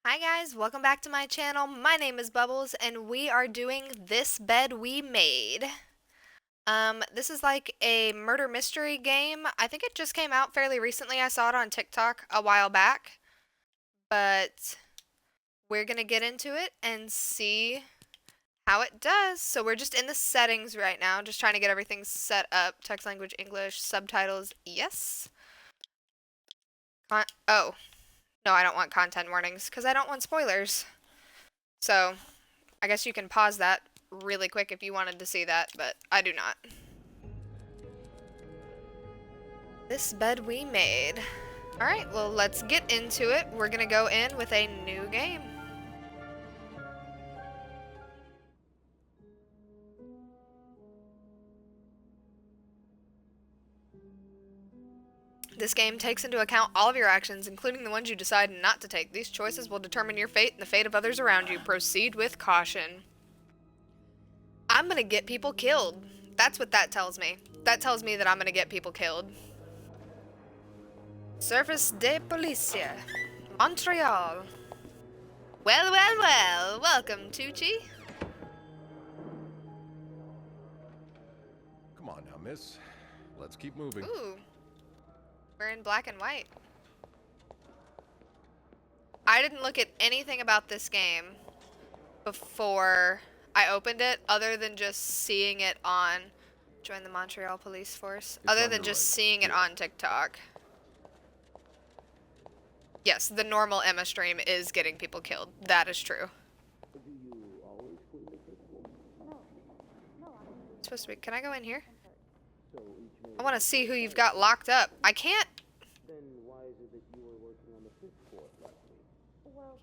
Hi guys, welcome back to my channel. My name is Bubbles and we are doing This Bed We Made. This is like a murder mystery game. I think it just came out fairly recently. I saw it on TikTok a while back. But we're gonna get into it and see how it does. So we're just in the settings right now, just trying to get everything set up. Text language, English, subtitles, yes. Oh, no, I don't want content warnings because I don't want spoilers. So I guess you can pause that really quick if you wanted to see that, but I do not. This bed we made. Alright, well let's get into it. We're gonna go in with a new game. This game takes into account all of your actions, including the ones you decide not to take. These choices will determine your fate and the fate of others around you. Proceed with caution. I'm gonna get people killed. That's what that tells me. That tells me that I'm gonna get people killed. Service de Policia, Montreal. Well, well, well. Welcome, Tucci. Come on now, miss. Let's keep moving. Ooh. We're in black and white. I didn't look at anything about this game before I opened it, other than just seeing it on Join the Montreal Police Force. It's Other on than your just right. seeing it on TikTok. Yes, the normal Emma stream is getting people killed. That is true. It's supposed to be. Can I go in here? I want to see who you've got locked up. I can't.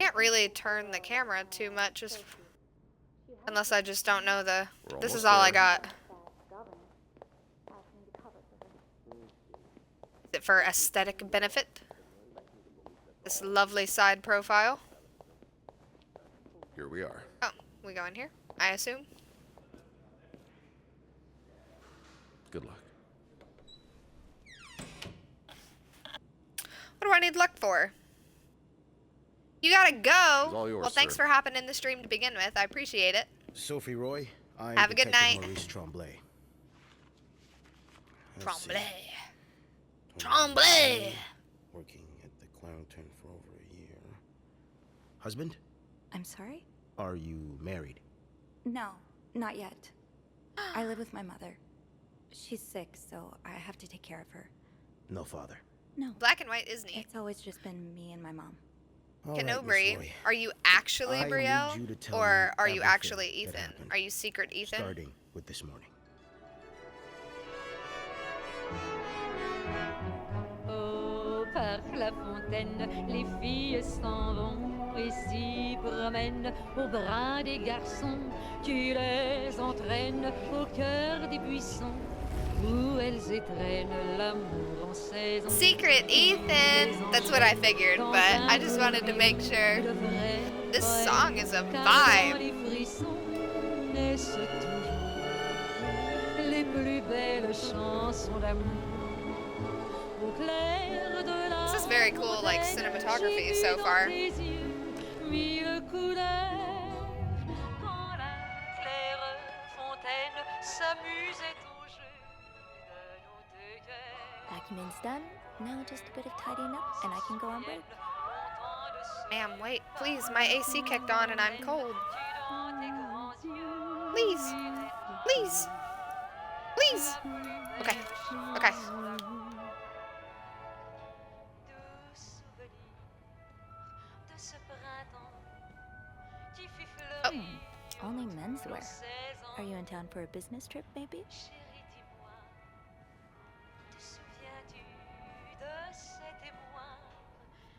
Can't really turn the camera too much, unless I just don't know the. This is all I got. Is it for aesthetic benefit? This lovely side profile. Here we are. Oh, we go in here, I assume. Good luck. What do I need luck for? You gotta go. All yours, Well, thanks sir. for hopping in the stream to begin with. I appreciate it. Sophie Roy, I'm Have a good Detective night. Maurice Tremblay. Tremblay. Tremblay. Tremblay. Working at the Clownton for over a year. Husband? I'm sorry? Are you married? No, not yet. I live with my mother. She's sick, so I have to take care of her. No father. No, Black and white is neat. it's always just been me and my mom. All right, Canobri, Miss Roy. are you actually I need Brielle? you to tell Or me are you everything actually that Ethan? happened, Are you secret Ethan? Starting with this morning. Au parc La Fontaine, les filles s'en vont et s'y promènent au bras des garçons. Tu les entraînes au cœur des buissons où elles étreignent l'amour en saison. Secret Ethan! That's what I figured, but I just wanted to make sure. This song is a vibe. Les frissons naissent toujours les plus belles chansons d'amour. Au clair de la This is very cool, like, cinematography so far. Mille couleurs quand la claire fontaine s'amusait au jeu de nos deux cœurs. Vacuuming's done. Now just a bit of tidying up, and I can go on break. Ma'am, wait, please, my AC kicked on and I'm cold. Please, please, please. Okay, okay. Oh. Only menswear. Are you in town for a business trip, maybe?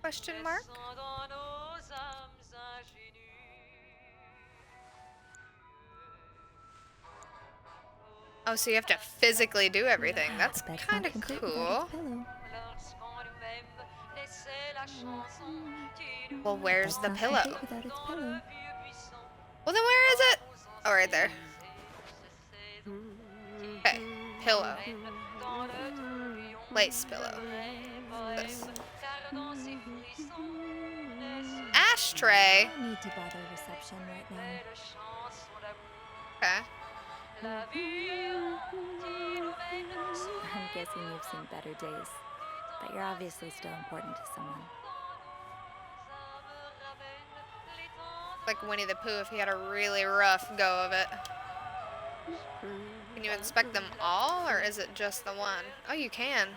Question mark? Oh, so you have to physically do everything. That's Bed's not kind of complete cool. without its pillow. Well, where's the Bed's not pillow? complete without its pillow. Well, then where is it? Oh, right there. Okay, pillow. Lace pillow. This. ashtray. No need to bother reception right now. Okay. I'm guessing you've seen better days, but you're obviously still important to someone. Like Winnie the Pooh if he had a really rough go of it. Can you inspect them all, or is it just the one? Oh, you can.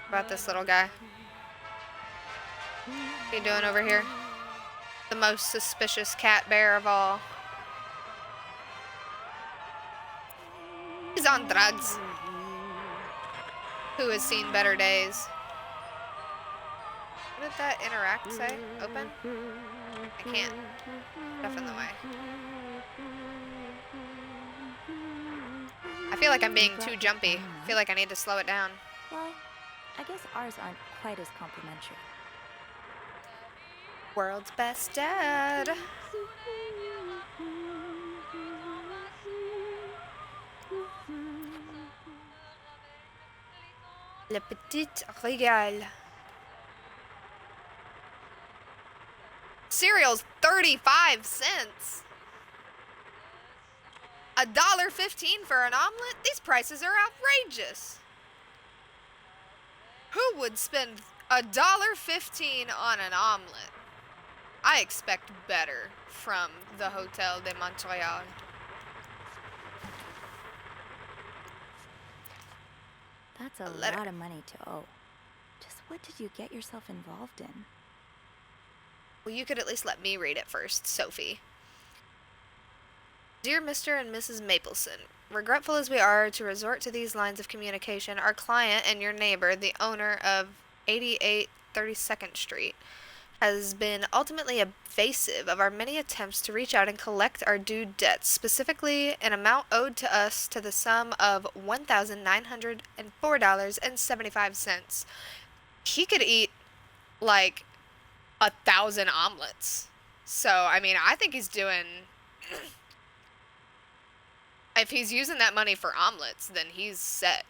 About this little guy. What are you doing over here? The most suspicious cat bear of all. He's on drugs. Who has seen better days? What did that interact say? Open? I can't. Stuff in the way. I feel like I'm being too jumpy. I feel like I need to slow it down. Well, I guess ours aren't quite as complimentary. World's best dad. Le petit régal. Cereal's 35 cents. $1.15 for an omelet? These prices are outrageous. Who would spend $1.15 on an omelet? I expect better from the Hotel de Montreal. That's a letter. lot of money to owe. Just what did you get yourself involved in? Well, you could at least let me read it first, Sophie. Dear Mr. and Mrs. Mapleson, regretful as we are to resort to these lines of communication, our client and your neighbor, the owner of 88 32nd Street, has been ultimately evasive of our many attempts to reach out and collect our due debts, specifically an amount owed to us to the sum of $1,904.75. He could eat like 1,000 omelets. So, I mean, I think he's doing... If he's using that money for omelets, then he's set.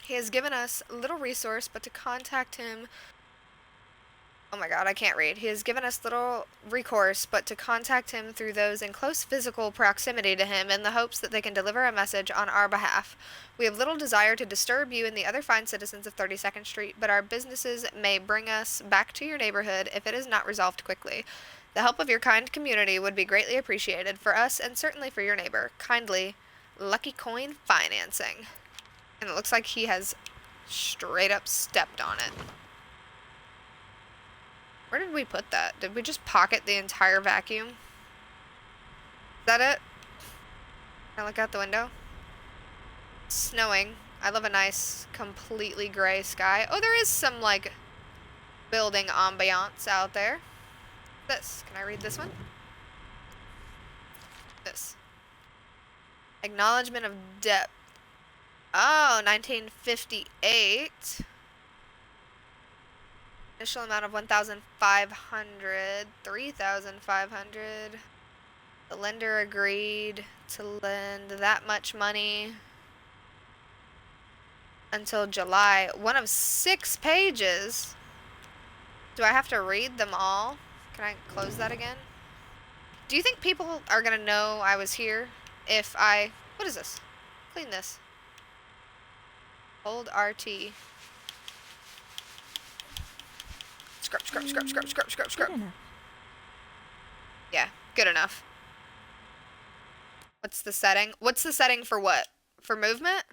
He has given us little resource but to contact him. Oh my god, I can't read. He has given us little recourse but to contact him through those in close physical proximity to him in the hopes that they can deliver a message on our behalf. We have little desire to disturb you and the other fine citizens of 32nd Street, but our businesses may bring us back to your neighborhood if it is not resolved quickly. The help of your kind community would be greatly appreciated for us and certainly for your neighbor. Kindly, Lucky Coin Financing. And it looks like he has straight up stepped on it. Where did we put that? Did we just pocket the entire vacuum? Is that it? Can I look out the window? It's snowing. I love a nice, completely gray sky. Oh, there is some, like, building ambiance out there. This. Can I read this one? This. Acknowledgement of debt. Oh, 1958. Initial amount of 1,500, 3,500. The lender agreed to lend that much money until July. One of 6 pages. Do I have to read them all? Can I close that again? Do you think people are gonna know I was here if I... What is this? Clean this. Hold RT. Scrub, scrub, scrub, scrub, scrub, scrub, scrub. Good enough. Yeah, good enough. What's the setting? What's the setting for what? For movement?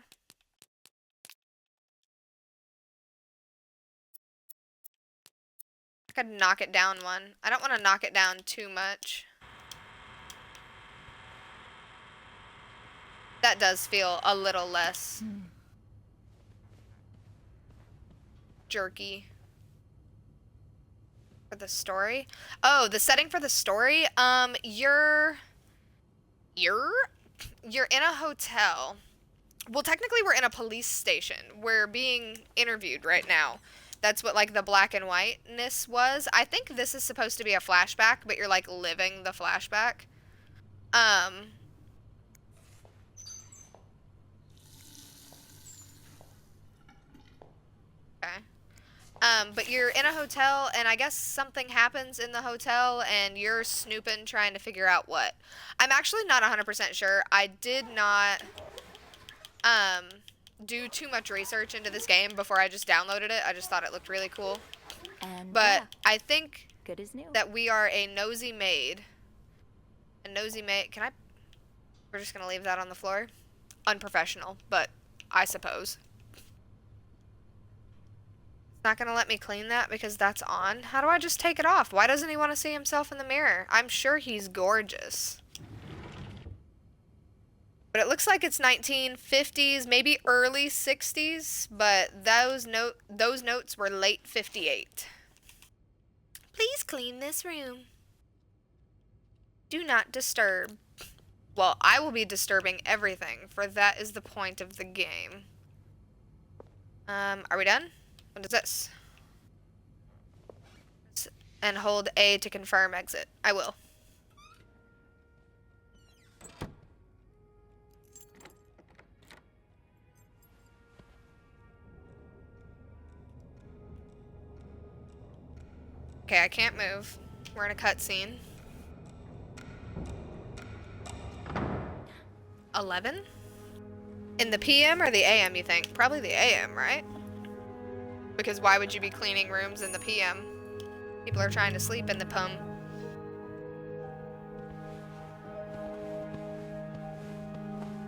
I could knock it down one. I don't want to knock it down too much. That does feel a little less jerky. For the story? Oh, the setting for the story? You're in a hotel. Well, technically we're in a police station. We're being interviewed right now. That's what, like, the black and whiteness was. I think this is supposed to be a flashback, but you're, like, living the flashback. But you're in a hotel, and I guess something happens in the hotel, and you're snooping, trying to figure out what. I'm actually not 100% sure. I did not do too much research into this game before I just downloaded it. I just thought it looked really cool. And But yeah, I think good as new. that we are a nosy maid. A nosy maid. Can I? We're just gonna leave that on the floor. Unprofessional, but I suppose. It's not gonna let me clean that because that's on. How do I just take it off? Why doesn't he want to see himself in the mirror? I'm sure he's gorgeous. But it looks like it's 1950s, maybe early 60s, but those notes were late 58. Please clean this room. Do not disturb. Well, I will be disturbing everything, for that is the point of the game. Are we done? What is this? And hold A to confirm exit. I will. Okay, I can't move. We're in a cutscene. 11? In the PM or the AM, you think? Probably the AM, right? Because why would you be cleaning rooms in the PM? People are trying to sleep in the PUM.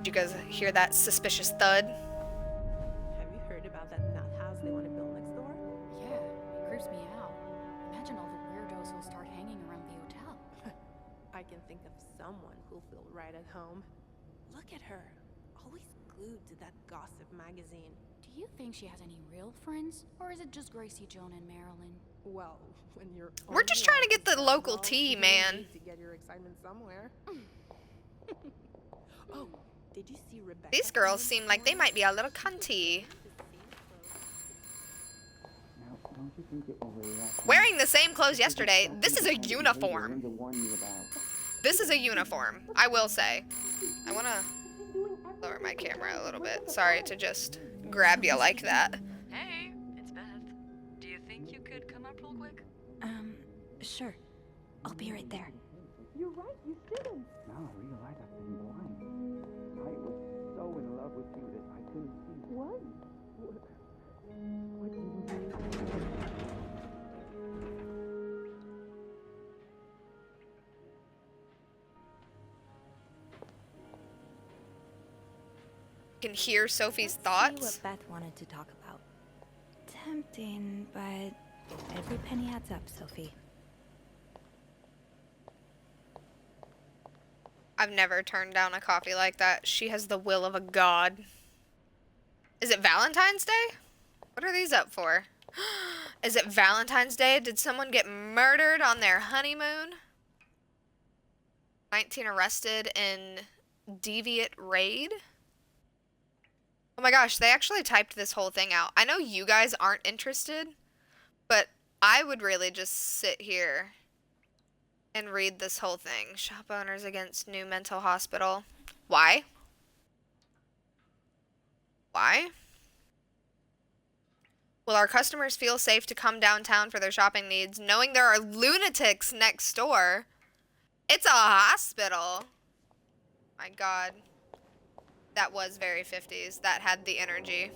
Did you guys hear that suspicious thud? Have you heard about that nut house they want to build next door? Yeah, it creeps me out. Imagine all the weirdos who'll start hanging around the hotel. I can think of someone who'll feel right at home. Look at her, always glued to that gossip magazine. Do you think she has any real friends? Or is it just Gracie, Joan, and Marilyn? Well, when you're We're just trying to get the local tea, man. To get your excitement somewhere. Oh, did you see Rebecca? These girls seem like they might be a little cunty. Wearing the same clothes yesterday, this is a uniform. This is a uniform, I will say. I want to lower my camera a little bit. Sorry to just grab you like that. Hey, it's Beth. Do you think you could come up real quick? Sure. I'll be right there. You're right, you shouldn't. Now I realize I've been blind. I was so in love with you that I couldn't see. What? What did you do? You can hear Sophie's See thoughts. what Beth wanted to talk about. Tempting, but every penny adds up, Sophie. I've never turned down a coffee like that. She has the will of a god. Is it Valentine's Day? What are these up for? Is it Valentine's Day? Did someone get murdered on their honeymoon? 19 arrested in deviant raid? Oh my gosh, they actually typed this whole thing out. I know you guys aren't interested, but I would really just sit here and read this whole thing. Shop owners against new mental hospital. Why? Why? Will our customers feel safe to come downtown for their shopping needs, knowing there are lunatics next door? It's a hospital. My God. That was very 50s. That had the energy.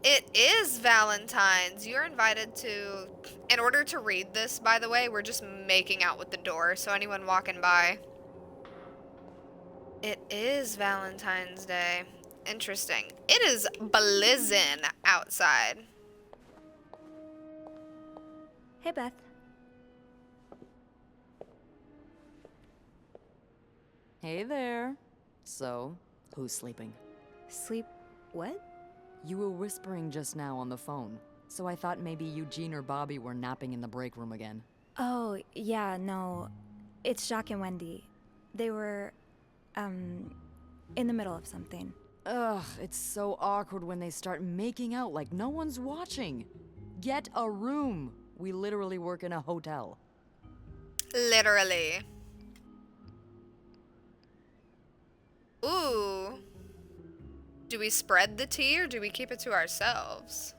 It is Valentine's. You're invited to... In order to read this, by the way, we're just making out with the door, so anyone walking by. It is Valentine's Day. Interesting. It is blizzing outside. Hey, Beth. Hey there. So, who's sleeping? Sleep what? You were whispering just now on the phone, so I thought maybe Eugene or Bobby were napping in the break room again. Oh, yeah, no. It's Jacques and Wendy. They were, in the middle of something. Ugh, it's so awkward when they start making out like no one's watching. Get a room. We literally work in a hotel. Literally. Ooh. Do we spread the tea or do we keep it to ourselves?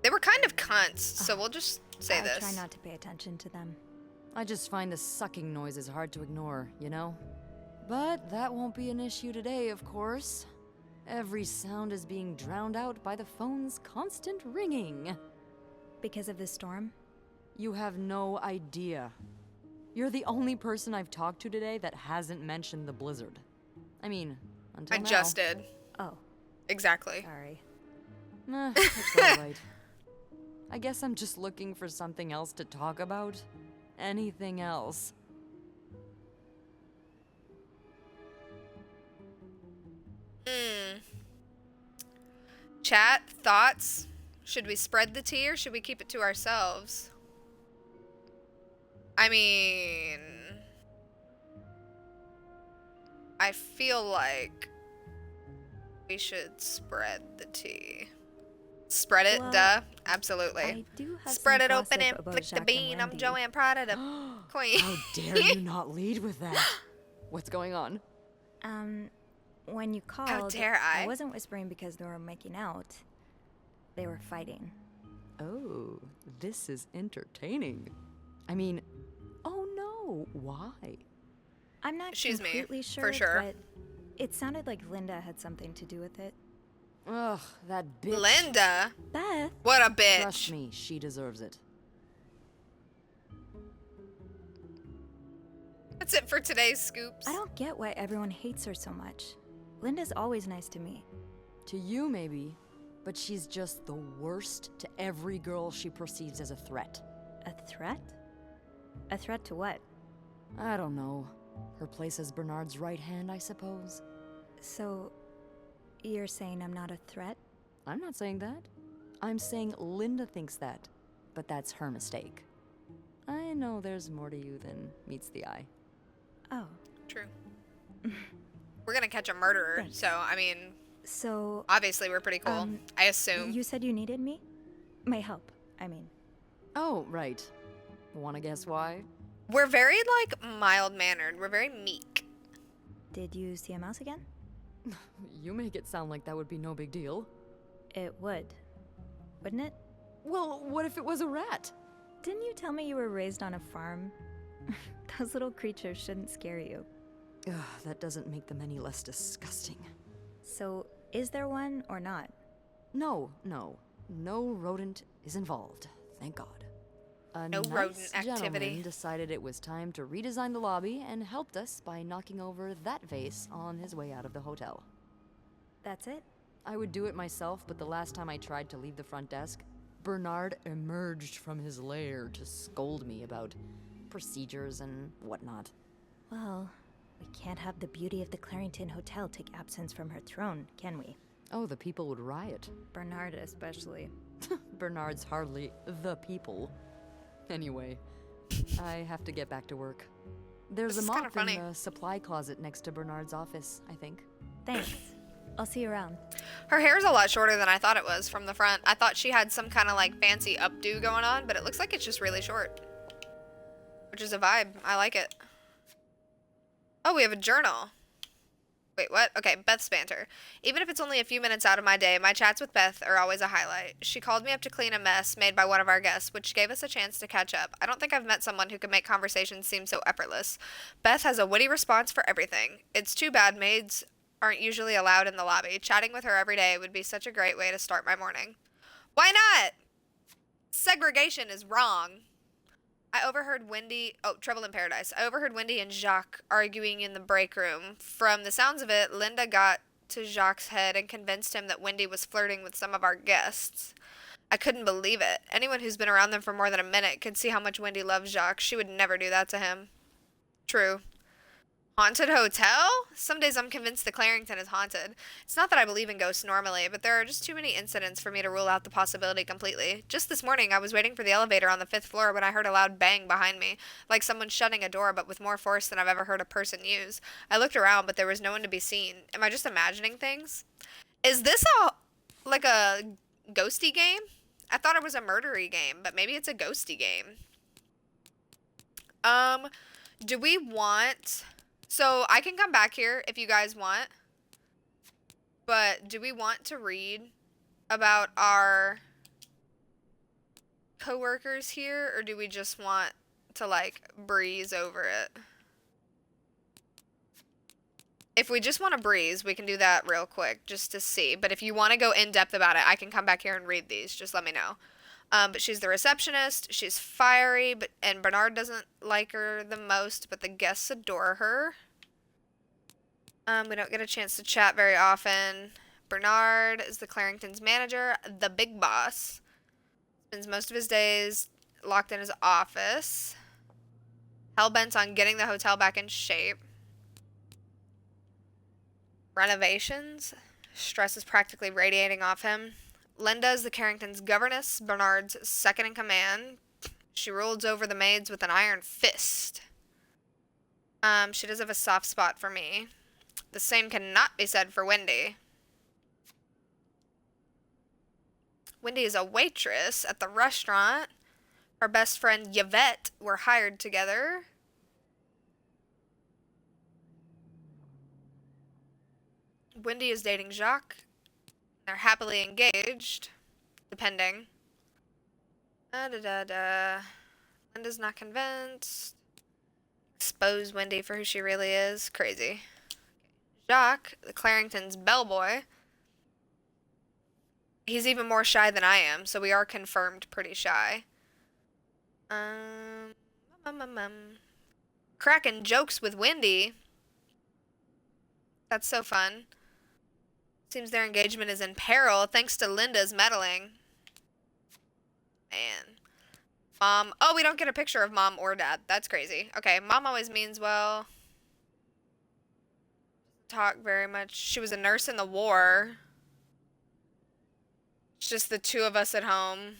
They were kind of cunts, so we'll just say I this. try not to pay attention to them. I just find the sucking noises hard to ignore, you know? But that won't be an issue today, of course. Every sound is being drowned out by the phone's constant ringing. Because of the storm? You have no idea. You're the only person I've talked to today that hasn't mentioned the blizzard. I mean, until I now. just did. Oh, Exactly. sorry. Nah, it's alright. I guess I'm just looking for something else to talk about. Anything else. Chat, thoughts? Should we spread the tea or should we keep it to ourselves? I mean, I feel like we should spread the tea. Spread it, Well, duh. Absolutely. I do have Spread some it open gossip and about flick the Jacques and bean. I'm Wendy. Joanne Prada, the queen. How dare you not lead with that? What's going on? When you called, dare I? wasn't whispering because they were making out. They were fighting. Oh, this is entertaining. I mean, oh no, why? I'm not She's me, completely for sure, sure. but it sounded like Linda had something to do with it. Ugh, that bitch. Linda? Beth? What a bitch. Trust me, she deserves it. That's it for today's scoops. I don't get why everyone hates her so much. Linda's always nice to me. To you, maybe, but she's just the worst to every girl she perceives as a threat. A threat? A threat to what? I don't know. Her place as Bernard's right hand, I suppose. So, you're saying I'm not a threat? I'm not saying that. I'm saying Linda thinks that, but that's her mistake. I know there's more to you than meets the eye. Oh. True. We're gonna catch a murderer, Thanks. so, I mean, So, obviously we're pretty cool. I assume. you said you needed me? My help, I mean. Oh, right. Wanna guess why? We're very, like, mild-mannered. We're very meek. Did you see a mouse again? You make it sound like that would be no big deal. It would. Wouldn't it? Well, what if it was a rat? Didn't you tell me you were raised on a farm? Those little creatures shouldn't scare you. Ugh, that doesn't make them any less disgusting. So, is there one or not? No. No rodent is involved, thank God. A No nice rodent activity. gentleman decided it was time to redesign the lobby and helped us by knocking over that vase on his way out of the hotel. That's it? I would do it myself, but the last time I tried to leave the front desk, Bernard emerged from his lair to scold me about procedures and whatnot. Well, we can't have the beauty of the Clarington Hotel take absence from her throne, can we? Oh, the people would riot. Bernard especially. Bernard's hardly the people. Anyway, I have to get back to work. There's This a is kinda mop funny. in the supply closet next to Bernard's office, I think. Thanks. I'll see you around. Her hair's a lot shorter than I thought it was from the front. I thought she had some kind of, like, fancy updo going on, but it looks like it's just really short. Which is a vibe. I like it. Oh, we have a journal. Wait, what? Okay, Beth's banter. Even if it's only a few minutes out of my day, my chats with Beth are always a highlight. She called me up to clean a mess made by one of our guests, which gave us a chance to catch up. I don't think I've met someone who could make conversations seem so effortless. Beth has a witty response for everything. It's too bad maids aren't usually allowed in the lobby. Chatting with her every day would be such a great way to start my morning. Why not? Segregation is wrong. I overheard Trouble in Paradise. I overheard Wendy and Jacques arguing in the break room. From the sounds of it, Linda got to Jacques' head and convinced him that Wendy was flirting with some of our guests. I couldn't believe it. Anyone who's been around them for more than a minute could see how much Wendy loves Jacques. She would never do that to him. True. Haunted hotel? Some days I'm convinced the Clarington is haunted. It's not that I believe in ghosts normally, but there are just too many incidents for me to rule out the possibility completely. Just this morning, I was waiting for the elevator on the 5th floor when I heard a loud bang behind me, like someone shutting a door, but with more force than I've ever heard a person use. I looked around, but there was no one to be seen. Am I just imagining things? Is this like a ghosty game? I thought it was a murdery game, but maybe it's a ghosty game. Do we want... So, I can come back here if you guys want. But, do we want to read about our coworkers here, or do we just want to like breeze over it? If we just want to breeze, we can do that real quick just to see. But if you want to go in depth about it, I can come back here and read these. Just let me know. But she's the receptionist. She's fiery, and Bernard doesn't like her the most, but the guests adore her. We don't get a chance to chat very often. Bernard is the Clarington's manager, the big boss. Spends most of his days locked in his office. Hell-bent on getting the hotel back in shape. Renovations. Stress is practically radiating off him. Linda is the Carrington's governess, Bernard's second in command. She rules over the maids with an iron fist. She does have a soft spot for me. The same cannot be said for Wendy. Wendy is a waitress at the restaurant. Her best friend Yvette were hired together. Wendy is dating Jacques. They're happily engaged, depending. Linda's not convinced. Expose Wendy for who she really is. Crazy. Jacques, the Clarington's bellboy. He's even more shy than I am, so we are confirmed pretty shy. Cracking jokes with Wendy. That's so fun. Seems their engagement is in peril thanks to Linda's meddling. Man. Mom. Oh, we don't get a picture of mom or dad. That's crazy. Okay, mom always means well. Talk very much. She was a nurse in the war. It's just the two of us at home.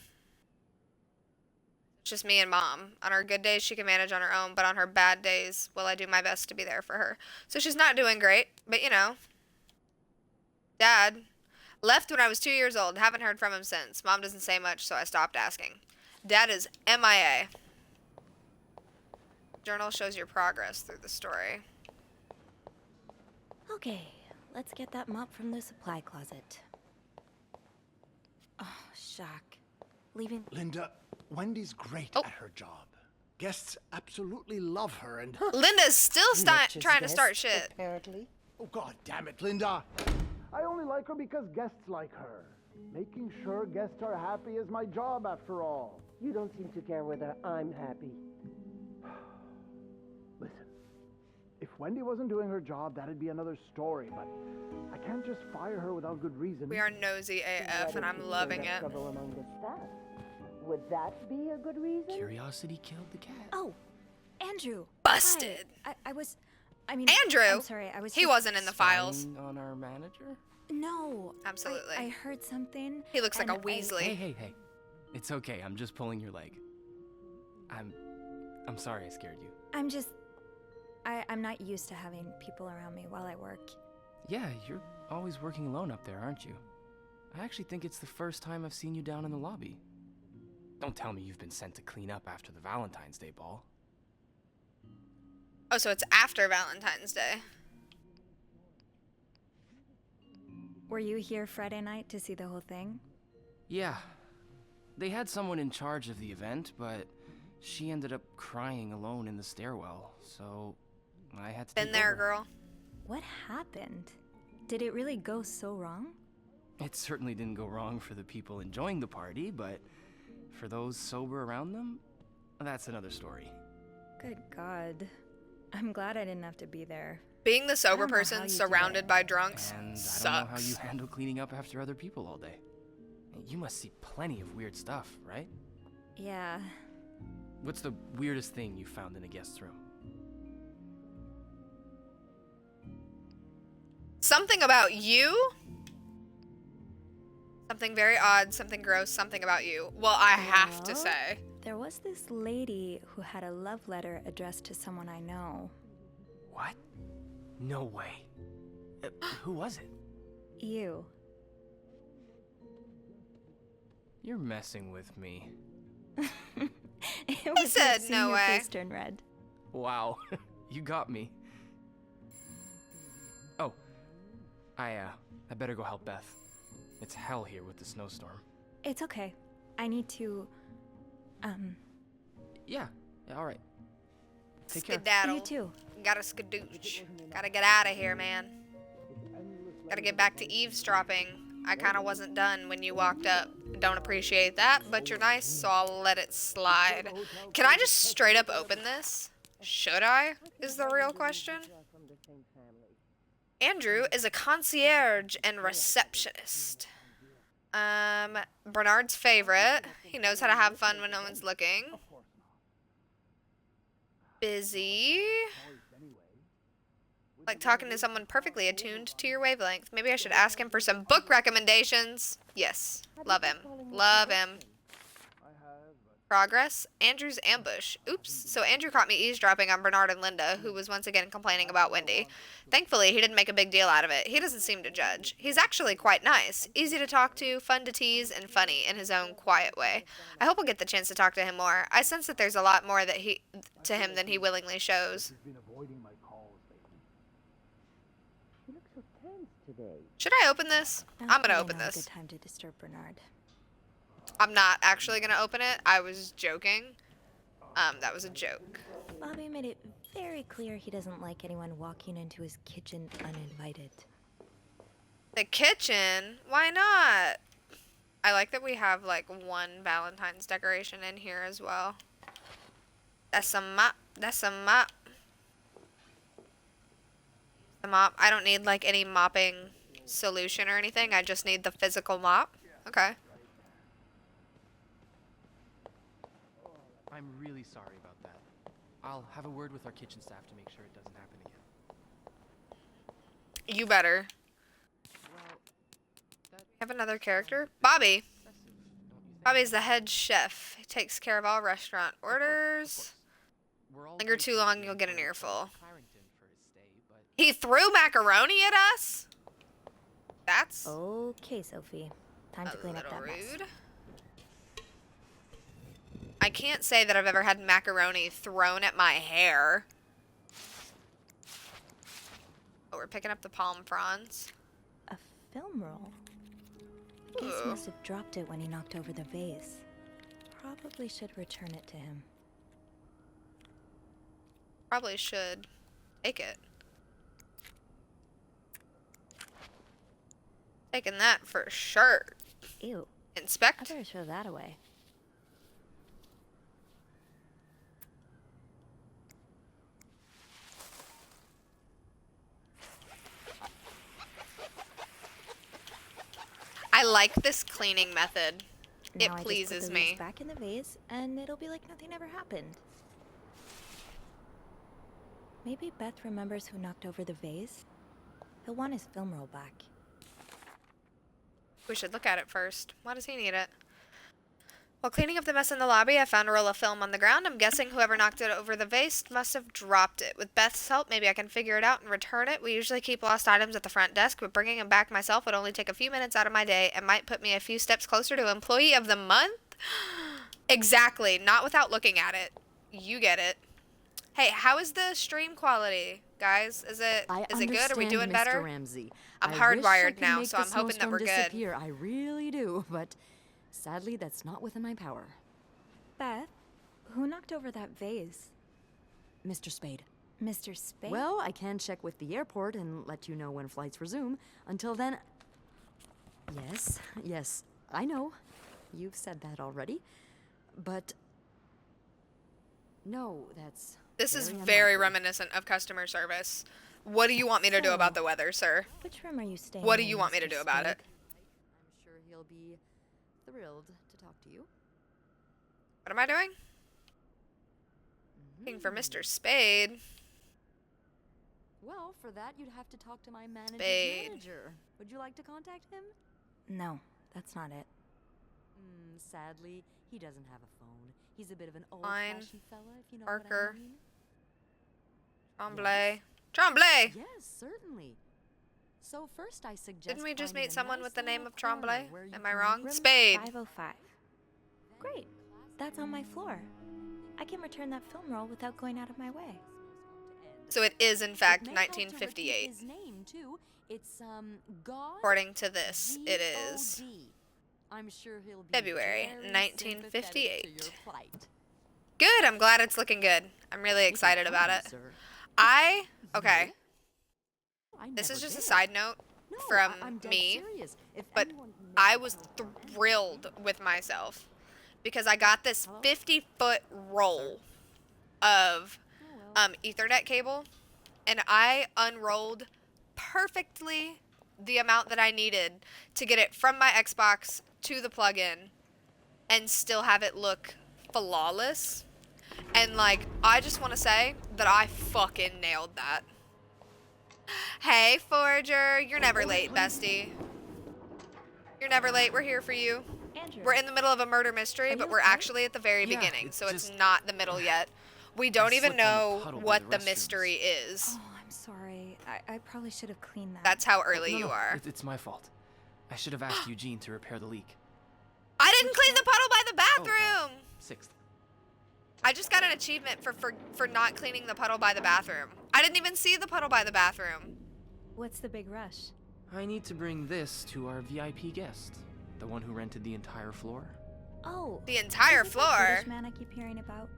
It's just me and mom. On her good days, she can manage on her own, but on her bad days, well, I do my best to be there for her. So she's not doing great, but you know. Dad left when I was 2 years old. Haven't heard from him since. Mom doesn't say much, so I stopped asking. Dad is MIA. Journal shows your progress through the story. Okay, let's get that mop from the supply closet. Oh, Jacques. Leaving. Linda, Wendy's great at her job. Guests absolutely love her and... Linda's still trying to start shit. Apparently. Oh, God damn it, Linda. I only like her because guests like her. Making sure guests are happy is my job, after all. You don't seem to care whether I'm happy. Listen, if Wendy wasn't doing her job, that'd be another story, but I can't just fire her without good reason. We are nosy AF, and I'm loving it. Trouble among the staff. Would that be a good reason? Curiosity killed the cat. Oh, Andrew. Busted. Hi. I mean, Andrew. I'm sorry. He wasn't in the files. Spying on our manager? No. Absolutely. I heard something. He looks like a Weasley. Hey. It's okay. I'm just pulling your leg. I'm sorry I scared you. I'm not used to having people around me while I work. Yeah, you're always working alone up there, aren't you? I actually think it's the first time I've seen you down in the lobby. Don't tell me you've been sent to clean up after the Valentine's Day ball. Oh, so it's after Valentine's Day. Were you here Friday night to see the whole thing? Yeah. They had someone in charge of the event, but she ended up crying alone in the stairwell, so I had to Been take there, over. girl. What happened? Did it really go so wrong? It certainly didn't go wrong for the people enjoying the party, but for those sober around them, that's another story. Good God. I'm glad I didn't have to be there. Being the sober I don't know how person you do surrounded it. by drunks And sucks. I don't know how you handle cleaning up after other people all day. You must see plenty of weird stuff, right? Yeah. What's the weirdest thing you found in a guest's room? Something about you? Something very odd, something gross, something about you. Well, I have to Well, say. There was this lady who had a love letter addressed to someone I know. What? No way. Who was it? You. You're messing with me. It was said like no seeing your way. face turn red. Wow. You got me. Oh. I better go help Beth. It's hell here with the snowstorm. It's okay. I need to Yeah, all right. Take care. Skedaddle. You too. Gotta skadooch. Gotta get out of here, man. Gotta get back to eavesdropping. I kinda wasn't done when you walked up. Don't appreciate that, but you're nice, so I'll let it slide. Can I just straight up open this? Should I? Is the real question. Andrew is a concierge and receptionist. Bernard's favorite. He knows how to have fun when no one's looking. Busy. Like talking to someone perfectly attuned to your wavelength. Maybe I should ask him for some book recommendations. Yes. Love him. Love him. Progress. Andrew's ambush. Oops. So Andrew caught me eavesdropping on Bernard and Linda, who was once again complaining about Wendy. Thankfully, he didn't make a big deal out of it. He doesn't seem to judge. He's actually quite nice. Easy to talk to, fun to tease, and funny in his own quiet way. I hope I'll get the chance to talk to him more. I sense that there's a lot more to him than he willingly shows. Should I open this? I'm gonna open this. Good time to disturb Bernard. I'm not actually gonna open it. I was joking. That was a joke. Bobby made it very clear he doesn't like anyone walking into his kitchen uninvited. The kitchen? Why not? I like that we have like one Valentine's decoration in here as well. That's a mop. That's a mop. The mop. I don't need like any mopping solution or anything. I just need the physical mop. Okay. I'm really sorry about that. I'll have a word with our kitchen staff to make sure it doesn't happen again. You better. Have another character? Bobby. Bobby's the head chef. He takes care of all restaurant orders. Linger too long, you'll get an earful. He threw macaroni at us? That's okay, Sophie. Time to clean up that mess. rude. I can't say that I've ever had macaroni thrown at my hair. Oh, we're picking up the palm fronds. A film roll. Guess Ooh. must have dropped it when he knocked over the vase. Probably should return it to him. Probably should take it. Taking that for sure. Ew. Inspect. I better throw that away. I like this cleaning method. It Now I pleases just put the me. leaves back in the vase, and it'll be like nothing ever happened. Maybe Beth remembers who knocked over the vase. He'll want his film roll back. We should look at it first. Why does he need it? While cleaning up the mess in the lobby, I found a roll of film on the ground. I'm guessing whoever knocked it over the vase must have dropped it. With Beth's help, maybe I can figure it out and return it. We usually keep lost items at the front desk, but bringing them back myself would only take a few minutes out of my day and might put me a few steps closer to Employee of the Month. Exactly. Not without looking at it. You get it. Hey, how is the stream quality, guys? Is it good? Are we doing better? Mr. Ramsey. I'm I hardwired wish I could now, make so the I'm hoping that snowstorm we're good. disappear. I really do, but sadly, that's not within my power. Beth, who knocked over that vase? Mr. Spade. Mr. Spade? Well, I can check with the airport and let you know when flights resume. Until then... Yes, I know. You've said that already. But... No, that's... This is very reminiscent of customer service. What do you want me to do about the weather, sir? Which room are you staying What do in, you want me to Mr. do about it? Spade? I'm sure he'll be thrilled to talk to you. What am I doing? Looking for Mr. Spade. Well, for that, you'd have to talk to my Spade. manager. Would you like to contact him? No, that's not it. Sadly, he doesn't have a phone. He's a bit of an Fine. old-fashioned fella, if you know Parker. what I mean. Tremblay. Tremblay! Yes, certainly. So first I suggest Didn't we just finding meet a someone nice with the name little of Tremblay? corner where you Am I can wrong? Room Spade. 505. Great. That's on my floor. I can return that film roll without going out of my way. So it is, in fact, It may help to repeat 1958. his name, too. It's, God... According to this, it is. G-O-D. I'm sure he'll be February very 1958. sympathetic to your plight. Good. I'm glad it's looking good. I'm really excited about it. Okay. This is just a side note from me, but I was thrilled with myself because I got this 50-foot roll of Ethernet cable, and I unrolled perfectly the amount that I needed to get it from my Xbox to the plug-in and still have it look flawless. And like, I just want to say that I fucking nailed that. Hey, Forager, you're never late, bestie. You're never late. We're here for you. Andrew. We're in the middle of a murder mystery, but we're actually at the very beginning, so it's not the middle yet. We don't even know what the mystery is. Oh, I'm sorry. I probably should have cleaned that. That's how early you are. It's my fault. I should have asked Eugene to repair the leak. I didn't clean the puddle by the bathroom! 6th. I just got an achievement for not cleaning the puddle by the bathroom. I didn't even see the puddle by the bathroom. What's the big rush? I need to bring this to our VIP guest, the one who rented the entire floor. Oh, the entire is it floor? that British man I keep hearing about?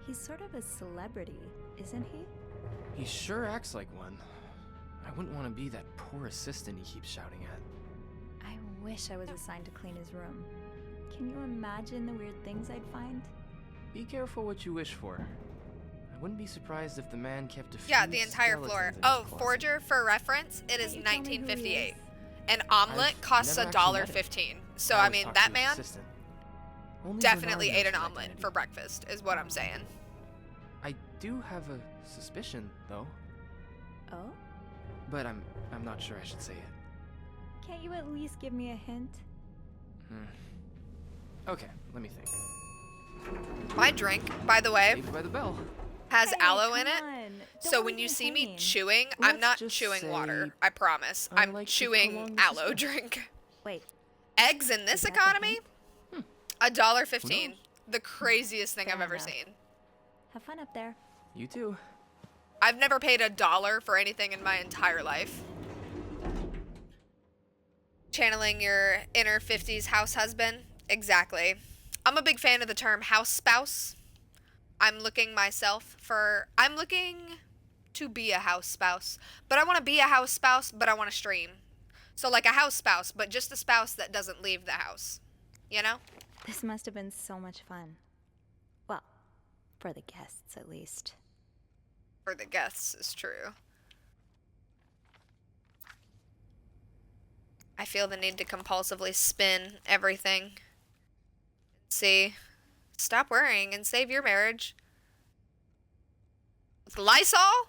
He's sort of a celebrity, isn't he? He sure acts like one. I wouldn't want to be that poor assistant he keeps shouting at. I wish I was assigned to clean his room. Can you imagine the weird things I'd find? Be careful what you wish for. I wouldn't be surprised if the man kept a few Yeah, the entire floor. skeletons in his Oh, closet. Forger, for reference, it is Can't you tell me who he 1958. is? An omelet I've costs never actually met him. $1.15. So, I I always mean, talk that to his man assistant. Only definitely Bernard ate an knows his omelet identity. for breakfast, is what I'm saying. I do have a suspicion, though, Oh? but I'm not sure I should say it. Can't you at least give me a hint? Okay, let me think. My drink, by the way, Saved by the bell. has Hey, aloe in come it. on. So Don't when leave you me see me hanging. chewing, I'm Let's not just chewing say water. I promise. I I'm like to chewing prolong the aloe suspense. drink. Wait, Eggs in this Is that the economy? $1.15. Who knows? The craziest thing I've Fair ever enough. seen. have fun up there. You too. I've never paid $1 for anything in my entire life. Channeling your inner 50s house husband? Exactly. I'm a big fan of the term house spouse. I'm looking to be a house spouse. But I want to be a house spouse, but I want to stream. So like a house spouse, but just a spouse that doesn't leave the house. You know? This must have been so much fun. Well, for the guests at least. For the guests is true. I feel the need to compulsively spin everything. See, stop worrying and save your marriage. With Lysol?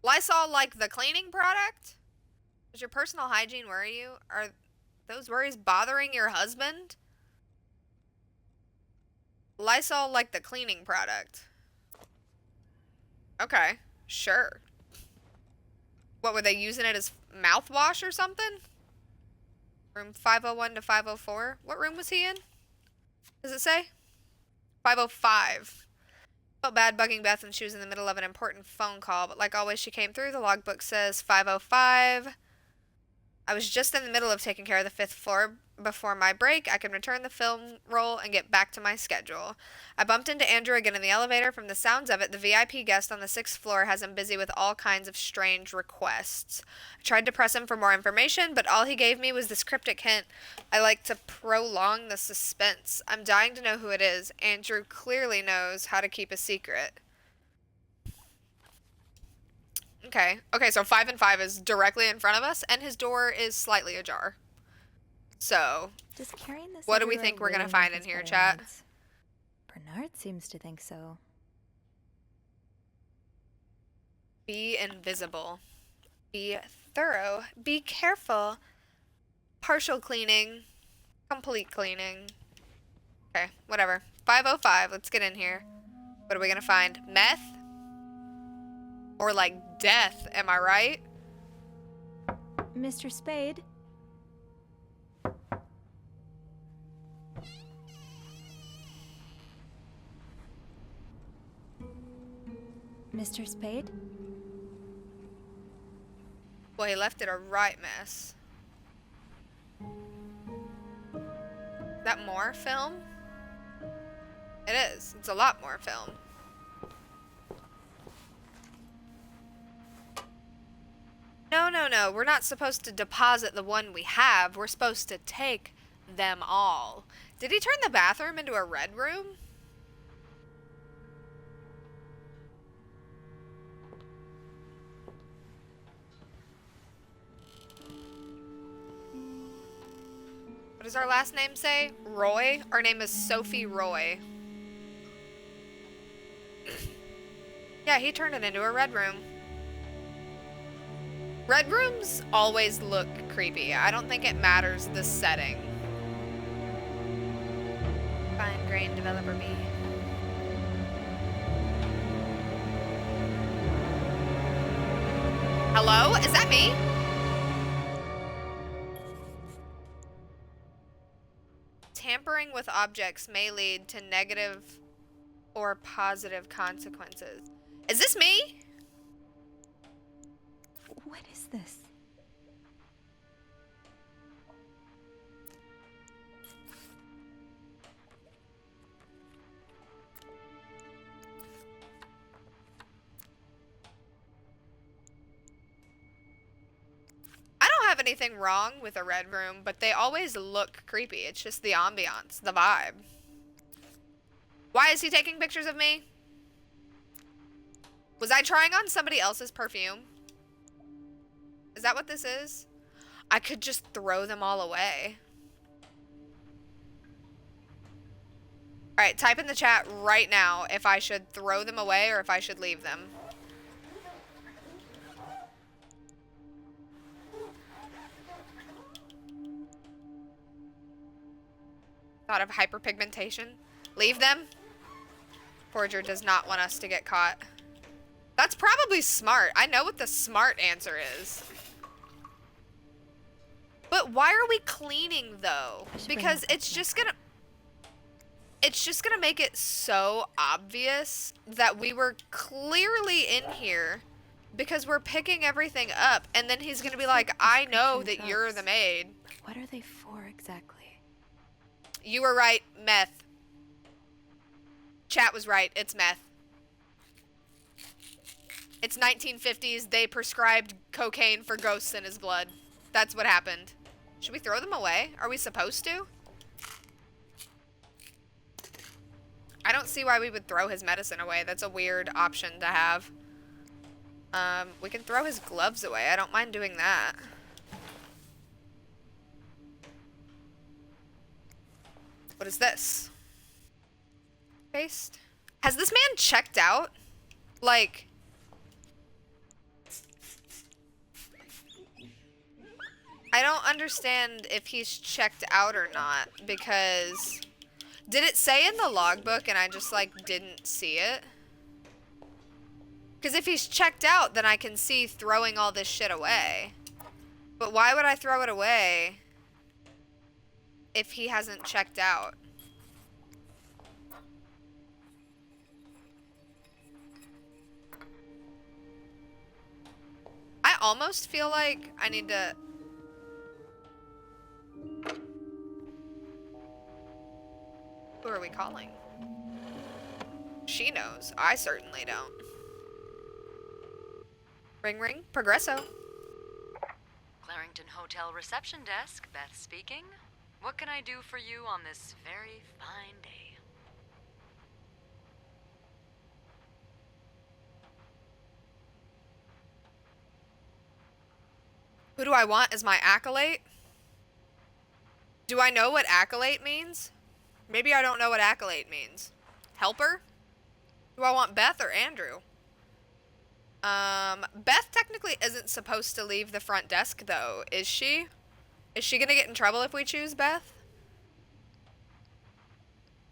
Lysol like the cleaning product? Does your personal hygiene worry you? Are those worries bothering your husband? Lysol like the cleaning product. Okay, sure. What, were they using it as mouthwash or something? Room 501 to 504? What room was he in? Does it say? 505. Felt bad bugging Beth when she was in the middle of an important phone call, but like always she came through. The logbook says 505. I was just in the middle of taking care of the 5th floor before my break. I can return the film roll and get back to my schedule. I bumped into Andrew again in the elevator. From the sounds of it, the VIP guest on the 6th floor has him busy with all kinds of strange requests. I tried to press him for more information, but all he gave me was this cryptic hint. I like to prolong the suspense. I'm dying to know who it is. Andrew clearly knows how to keep a secret. Okay, so 5 and 5 is directly in front of us, and his door is slightly ajar. So, Just carrying this what do we everywhere think we're gonna really find makes in here, better chat? notes. Bernard seems to think so. Be invisible. Be thorough. Be careful. Partial cleaning. Complete cleaning. Okay, whatever. 505, let's get in here. What are we gonna find? Meth? Or like death, am I right? Mr. Spade? Mr. Spade? Well, he left it a right mess. That more film? It is. It's a lot more film. No. We're not supposed to deposit the one we have. We're supposed to take them all. Did he turn the bathroom into a red room? What does our last name say? Roy? Our name is Sophie Roy. Yeah, he turned it into a red room. Red rooms always look creepy. I don't think it matters the setting. Fine grain developer B. Hello? Is that me? Tampering with objects may lead to negative or positive consequences. Is this me? What is this? I don't have anything wrong with a red room, but they always look creepy. It's just the ambiance, the vibe. Why is he taking pictures of me? Was I trying on somebody else's perfume? Is that what this is? I could just throw them all away. Alright, type in the chat right now if I should throw them away or if I should leave them. Thought of hyperpigmentation. Leave them. Forger does not want us to get caught. That's probably smart. I know what the smart answer is. But why are we cleaning though? Because it's just gonna make it so obvious that we were clearly in here because we're picking everything up, and then he's gonna be like, I know that you're the maid. What are they for exactly? You were right, meth. Chat was right, it's meth. It's 1950s, they prescribed cocaine for ghosts in his blood. That's what happened. Should we throw them away? Are we supposed to? I don't see why we would throw his medicine away. That's a weird option to have. We can throw his gloves away. I don't mind doing that. What is this? Paste? Has this man checked out? Like... I don't understand if he's checked out or not, because... Did it say in the logbook and I just, like, didn't see it? Because if he's checked out, then I can see throwing all this shit away. But why would I throw it away if he hasn't checked out? I almost feel like I need to... Who are we calling? She knows. I certainly don't. Ring ring. Progresso. Clarington Hotel reception desk, Beth speaking. What can I do for you on this very fine day? Who do I want as my acolyte? Do I know what acolyte means? Maybe I don't know what acolyte means. Helper? Do I want Beth or Andrew? Beth technically isn't supposed to leave the front desk, though, is she? Is she gonna get in trouble if we choose Beth?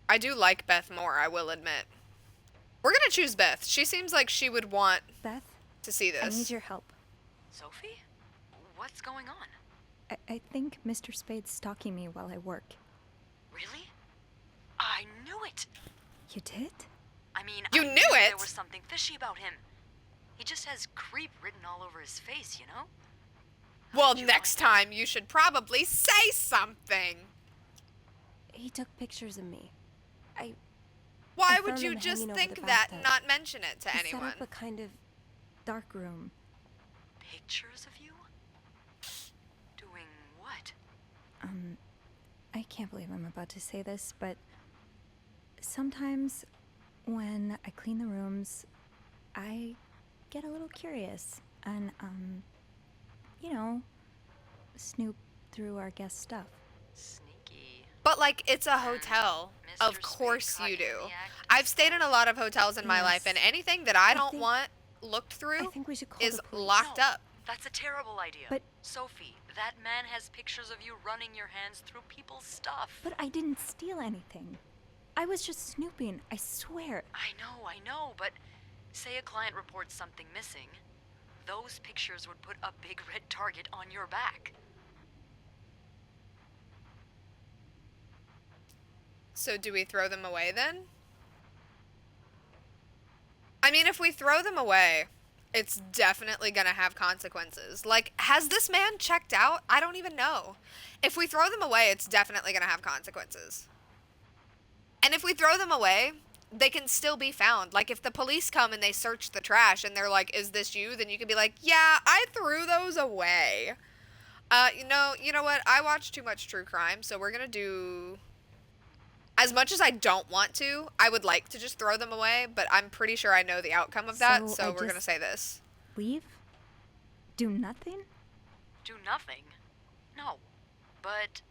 I do like Beth more, I will admit. We're gonna choose Beth. She seems like she would want Beth, to see this. I need your help. Sophie? What's going on? I think Mr. Spade's stalking me while I work. Really? I knew it! You did? I mean, You I knew it? There was something fishy about him. He just has creep written all over his face, you know? Well, next time you should probably say something. He took pictures of me. Why I would found you them just hanging over think the that and bathtub. not mention it to He anyone? set up a kind of dark room. Pictures of you? Doing what? I can't believe I'm about to say this, but sometimes when I clean the rooms, I get a little curious and, you know, snoop through our guest stuff. Sneaky. But like, it's a hotel. Mr. Of course Spade you caught you do. in the act, I've stayed in a lot of hotels in my life, Yes. and anything that I don't think- want looked I through think we should call is the police. locked No, up. That's a terrible idea. But- Sophie, that man has pictures of you running your hands through people's stuff. But I didn't steal anything. I was just snooping, I swear. I know, but say a client reports something missing, those pictures would put a big red target on your back. So do we throw them away then? I mean, if we throw them away, it's definitely gonna have consequences. Like, has this man checked out? I don't even know. If we throw them away, it's definitely gonna have consequences. And if we throw them away, they can still be found. Like, if the police come and they search the trash and they're like, is this you? Then you can be like, yeah, I threw those away. You know what? I watch too much true crime, so we're gonna do... As much as I don't want to, I would like to just throw them away, but I'm pretty sure I know the outcome of that, So so I we're gonna just- say this. Leave? Do nothing? Do nothing? No. But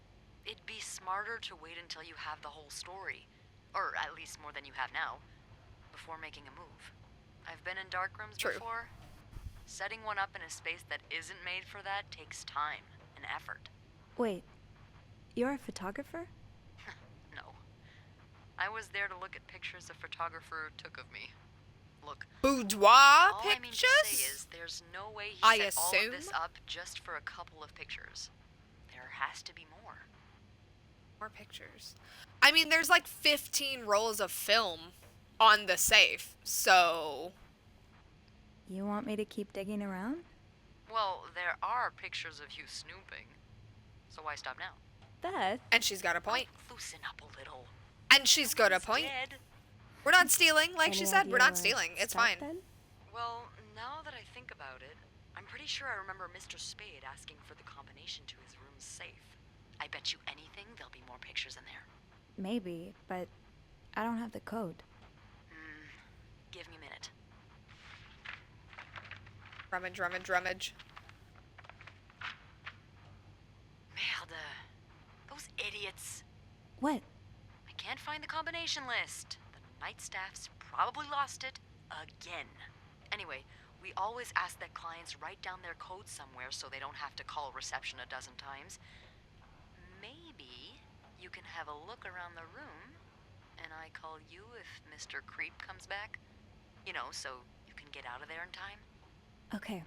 it'd be smarter to wait until you have the whole story. Or at least more than you have now. Before making a move. I've been in dark rooms True. before. Setting one up in a space that isn't made for that takes time and effort. Wait, you're a photographer? No. I was there to look at pictures a photographer took of me. Look, Boudoir all pictures? I mean to say is there's no way he I set all of this assume? up just for a couple of pictures. There has to be more. More pictures. I mean, there's like 15 rolls of film on the safe, so... You want me to keep digging around? Well, there are pictures of you snooping. So why stop now? Beth? And she's got a point. Loosen up a little. And she's got a point. Dead. We're not stealing, like she Any said, we're idea not where stealing. to It's start fine. then? Well, now that I think about it, I'm pretty sure I remember Mr. Spade asking for the combination to his room's safe. I bet you anything there'll be more pictures in there. Maybe, but I don't have the code. Give me a minute. Rummage, rummage, rummage. Merde. Those idiots. What? I can't find the combination list. The night staff's probably lost it again. Anyway, we always ask that clients write down their code somewhere so they don't have to call reception a dozen times. Maybe you can have a look around the room, and I call you if Mr. Creep comes back. You know, so you can get out of there in time. Okay.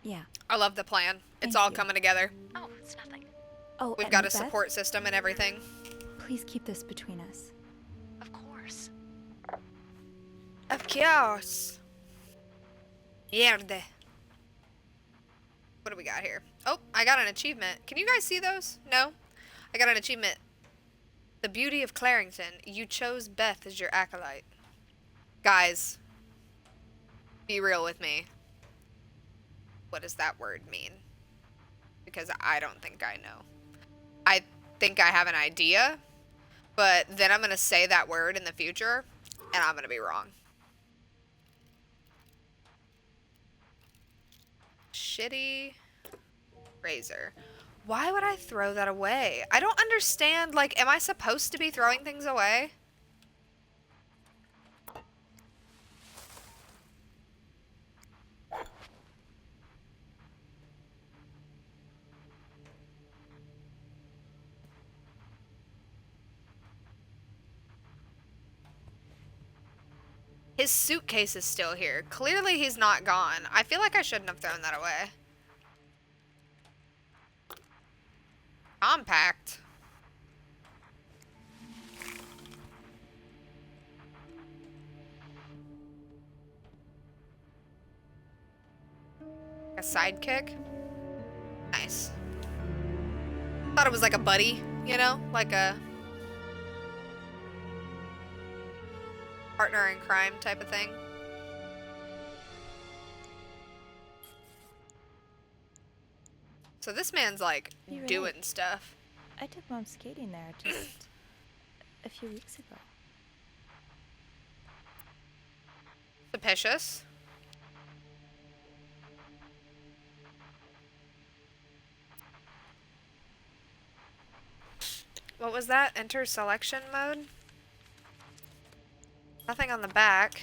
Yeah. I love the plan. It's Thank all you. coming together. Oh, it's nothing. Oh, We've and got a Beth, support system and everything. Please keep this between us. Of course. Of course. Merde. What do we got here? Oh, I got an achievement. Can you guys see those? No? I got an achievement. The Beauty of Clarington. You chose Beth as your acolyte. Guys, be real with me. What does that word mean? Because I don't think I know. I think I have an idea, but then I'm going to say that word in the future, and I'm going to be wrong. Shitty razor. Why would I throw that away? I don't understand. Like, am I supposed to be throwing things away? His suitcase is still here. Clearly he's not gone. I feel like I shouldn't have thrown that away. Compact. A sidekick? Nice. Thought it was like a buddy, you know? Like a partner in crime type of thing. So this man's like You're doing right. stuff. I took Mom skating there just a few weeks ago. Suspicious. What was that? Enter selection mode? Nothing on the back.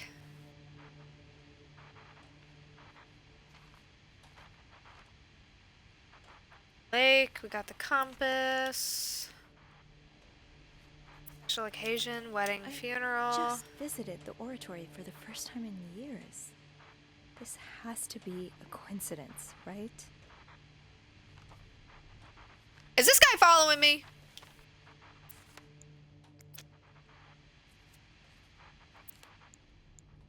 Lake, we got the compass. Special occasion, wedding, funeral. Just visited the oratory for the first time in years. This has to be a coincidence, right? Is this guy following me?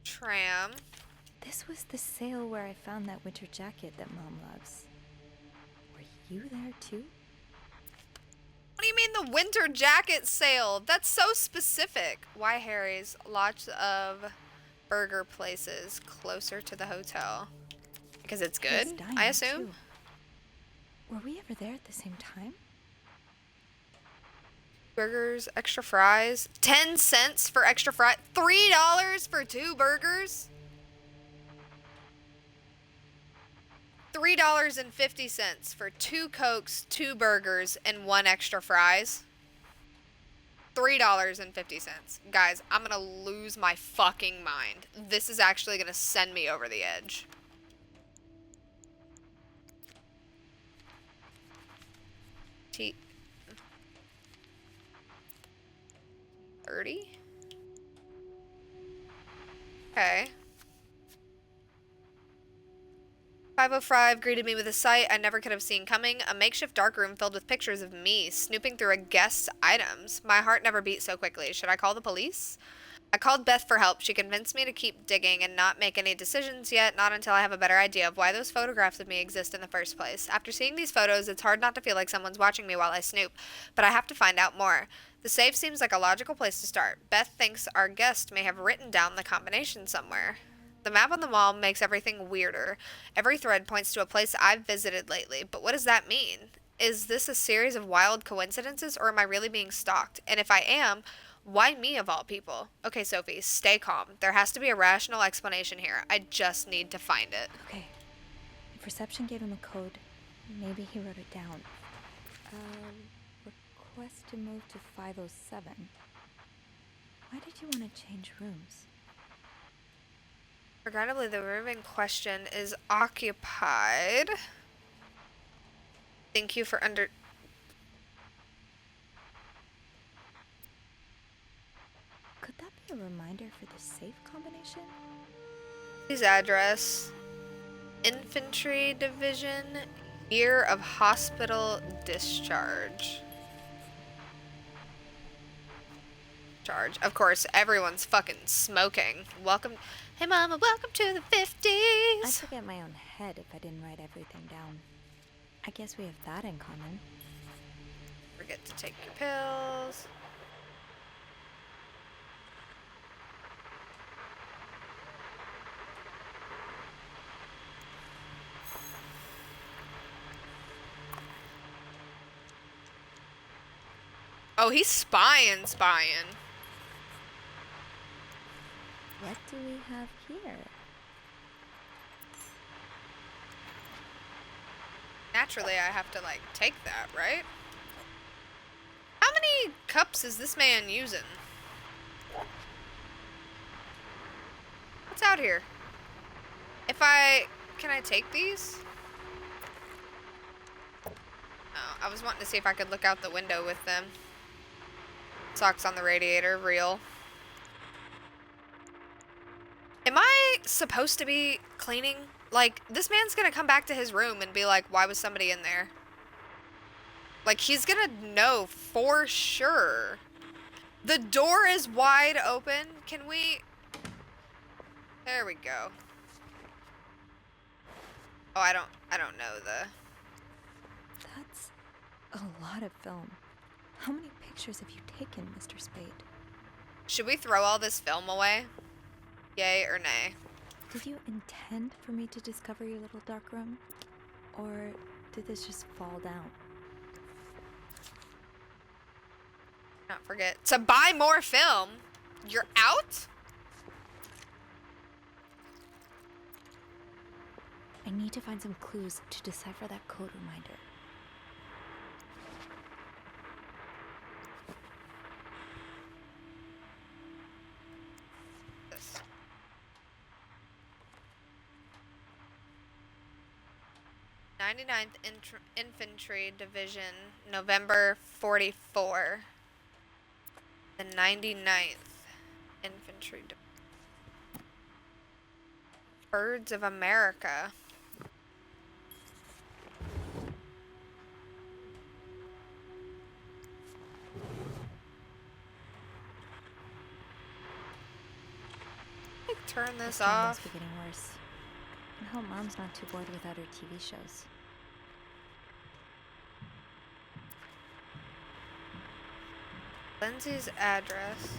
Tram. This was the sale where I found that winter jacket that Mom loves. Were you there too? What do you mean the winter jacket sale? That's so specific. Why Harry's? Lots of burger places closer to the hotel. Because it's good, It's I dining, assume. too. Were we ever there at the same time? Burgers, extra fries. 10 cents for extra fries. $3 for 2 burgers? $3.50 for 2 Cokes, 2 burgers, and 1 extra fries. $3.50. Guys, I'm gonna lose my fucking mind. This is actually gonna send me over the edge. T 30? Okay. 505 greeted me with a sight I never could have seen coming. A makeshift darkroom filled with pictures of me snooping through a guest's items. My heart never beat so quickly. Should I call the police? I called Beth for help. She convinced me to keep digging and not make any decisions yet, not until I have a better idea of why those photographs of me exist in the first place. After seeing these photos, it's hard not to feel like someone's watching me while I snoop, but I have to find out more. The safe seems like a logical place to start. Beth thinks our guest may have written down the combination somewhere. The map on the wall makes everything weirder. Every thread points to a place I've visited lately, but what does that mean? Is this a series of wild coincidences, or am I really being stalked? And if I am, why me of all people? Okay, Sophie, stay calm. There has to be a rational explanation here. I just need to find it. Okay. If reception gave him a code, maybe he wrote it down. Request to move to 507. Why did you want to change rooms? Regrettably, the room in question is occupied. Thank you for under... Could that be a reminder for the safe combination? His address. Infantry Division. Year of hospital discharge. Of course, everyone's fucking smoking. Welcome... Hey mama, welcome to the 50s! I'd forget my own head if I didn't write everything down. I guess we have that in common. Forget to take your pills. Oh, he's spying. What do we have here? Naturally, I have to, like, take that, right? How many cups is this man using? What's out here? Can I take these? Oh, I was wanting to see if I could look out the window with them. Socks on the radiator, real. Am I supposed to be cleaning? Like, this man's gonna come back to his room and be like, why was somebody in there? Like, he's gonna know for sure. The door is wide open. Can we... There we go. Oh, I don't know the... That's a lot of film. How many pictures have you taken, Mr. Spade? Should we throw all this film away? Yay or nay? Did you intend for me to discover your little dark room? Or did this just fall down? Not forget to buy more film. You're out? I need to find some clues to decipher that code reminder. This. '99th Infantry Division, November 44. The 99th Infantry Division. Birds of America. Turn this The sound off. must be getting worse. I hope Mom's not too bored without her TV shows. Lindsay's address.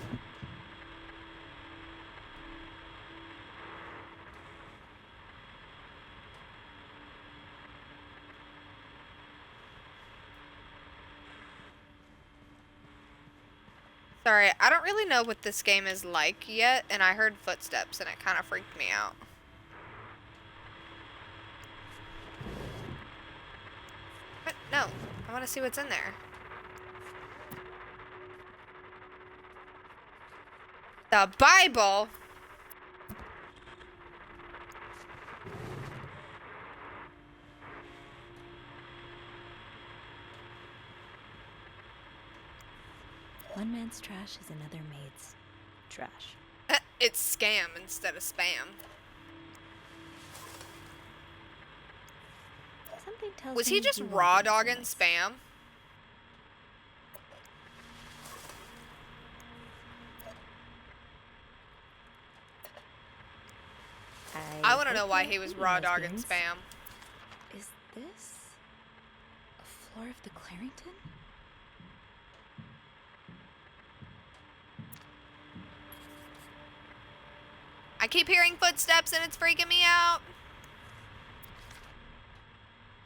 Sorry, I don't really know what this game is like yet, and I heard footsteps and it kind of freaked me out. What? No, I want to see what's in there. The Bible? One man's trash is another maid's trash. It's scam instead of spam. Something tells Was me he just you won't raw answer dogging this. spam? I want to know hope why you're he was eating raw those dogging beans. spam. Is this a floor of the Clarington? I keep hearing footsteps and it's freaking me out.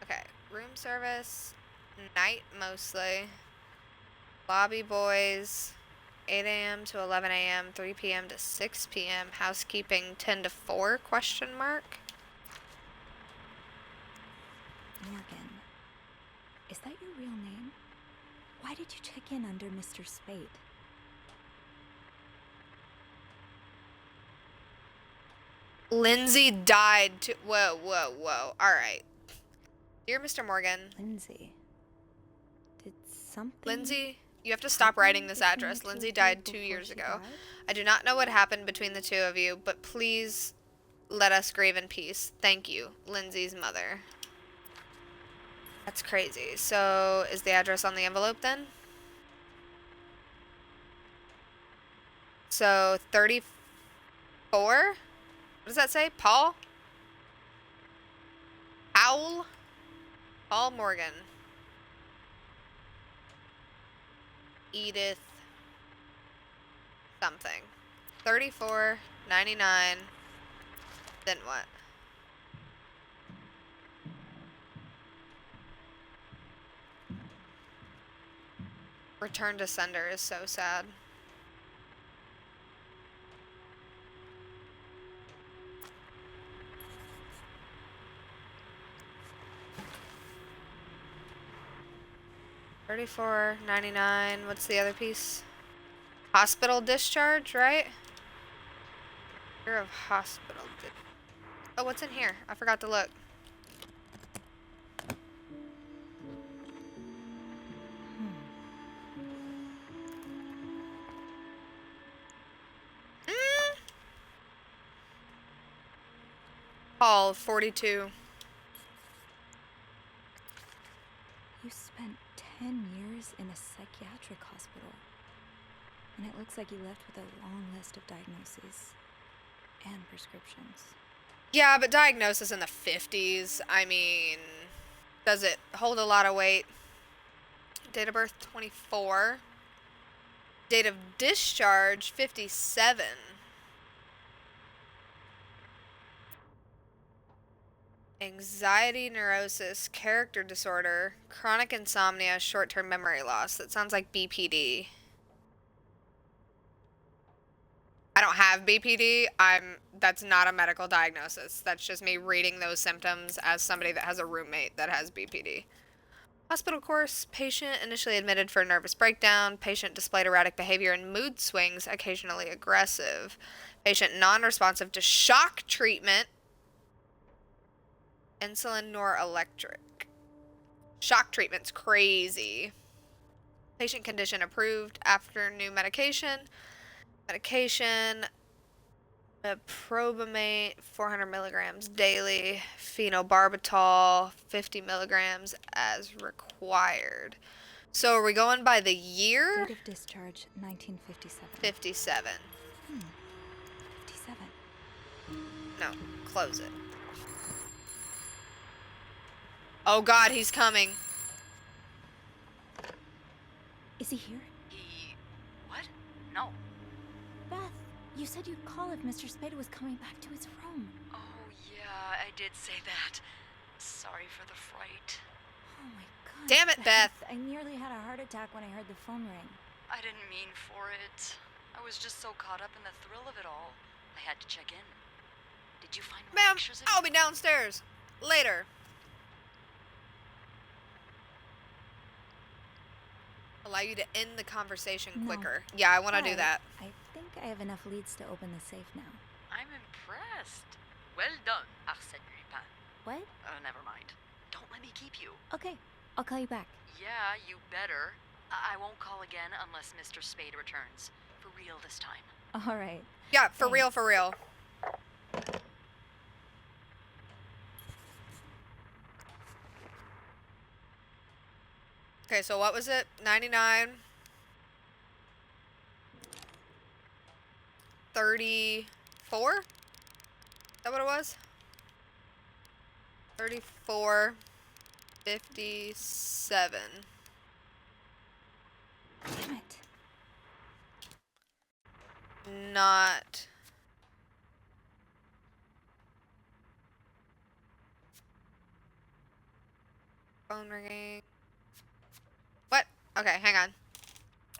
Okay, room service, night mostly. Lobby boys, 8 a.m. to 11 a.m., 3 p.m. to 6 p.m. Housekeeping 10 to 4, question mark. Morgan. Is that your real name? Why did you check in under Mr. Spade? Lindsay died to... Whoa, whoa, whoa. Alright. Dear Mr. Morgan. Lindsay. Did something... Lindsay, you have to stop writing this between address. the two Lindsay of you died 2 before years she ago. died? I do not know what happened between the two of you, but please let us grieve in peace. Thank you, Lindsay's mother. That's crazy. So, is the address on the envelope then? So, 34? What does that say? Paul? Powell? Paul Morgan. Edith. Something. 34.99. Then what? Return to sender is so sad. $34.99. What's the other piece? Hospital discharge, right? Year of hospital. Oh, what's in here? I forgot to look. Paul, 42. You spent 10 years in a psychiatric hospital. And it looks like you left with a long list of diagnoses and prescriptions. Yeah, but diagnosis in the 50s, I mean, does it hold a lot of weight? Date of birth 24. Date of discharge 57. Anxiety, neurosis, character disorder, chronic insomnia, short-term memory loss. That sounds like BPD. I don't have BPD. That's not a medical diagnosis. That's just me reading those symptoms as somebody that has a roommate that has BPD. Hospital course, patient initially admitted for a nervous breakdown. Patient displayed erratic behavior and mood swings, occasionally aggressive. Patient non-responsive to shock treatment. Insulin nor electric. Shock treatment's crazy. Patient condition approved after new medication. Medication, probamate, 400 milligrams daily, phenobarbital, 50 milligrams as required. So are we going by the year? Date of discharge, 1957. 57. 57. No, close it. Oh God, he's coming. Is he here? What? No. Beth, you said you'd call if Mr. Spade was coming back to his room. Oh, yeah, I did say that. Sorry for the fright. Oh my God. Damn it, Beth. I nearly had a heart attack when I heard the phone ring. I didn't mean for it. I was just so caught up in the thrill of it all. I had to check in. Did you find more Ma'am, pictures of I'll be downstairs. Later. Allow you to end the conversation No. quicker. Yeah, I want to do But that. I think I have enough leads to open the safe now. I'm impressed. Well done, Arsène Lupin. What? Never mind. Don't let me keep you. Okay, I'll call you back. Yeah, you better. I won't call again unless Mr. Spade returns. For real this time. All right. Yeah, for real, for real. Okay, so what was it? 99. 34? Is that what it was? 34. 57. Damn it. Not. Phone ringing. What? Okay, hang on.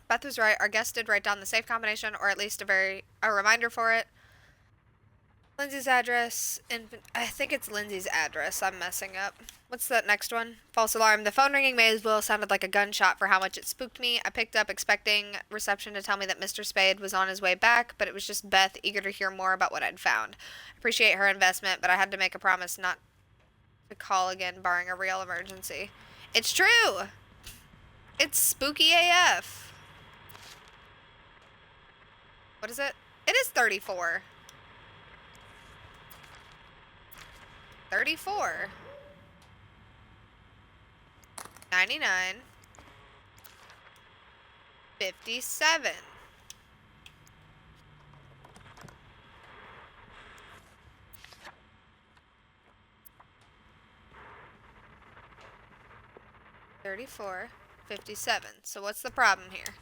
Beth was right. Our guest did write down the safe combination, or at least a reminder for it. Lindsay's address. I think it's Lindsay's address. I'm messing up. What's that next one? False alarm. The phone ringing may as well sounded like a gunshot for how much it spooked me. I picked up expecting reception to tell me that Mr. Spade was on his way back, but it was just Beth eager to hear more about what I'd found. Appreciate her investment, but I had to make a promise not to call again barring a real emergency. It's true! It's spooky AF. What is it? It is 34. 34. 99. 57. $34, $57. So what's the problem here?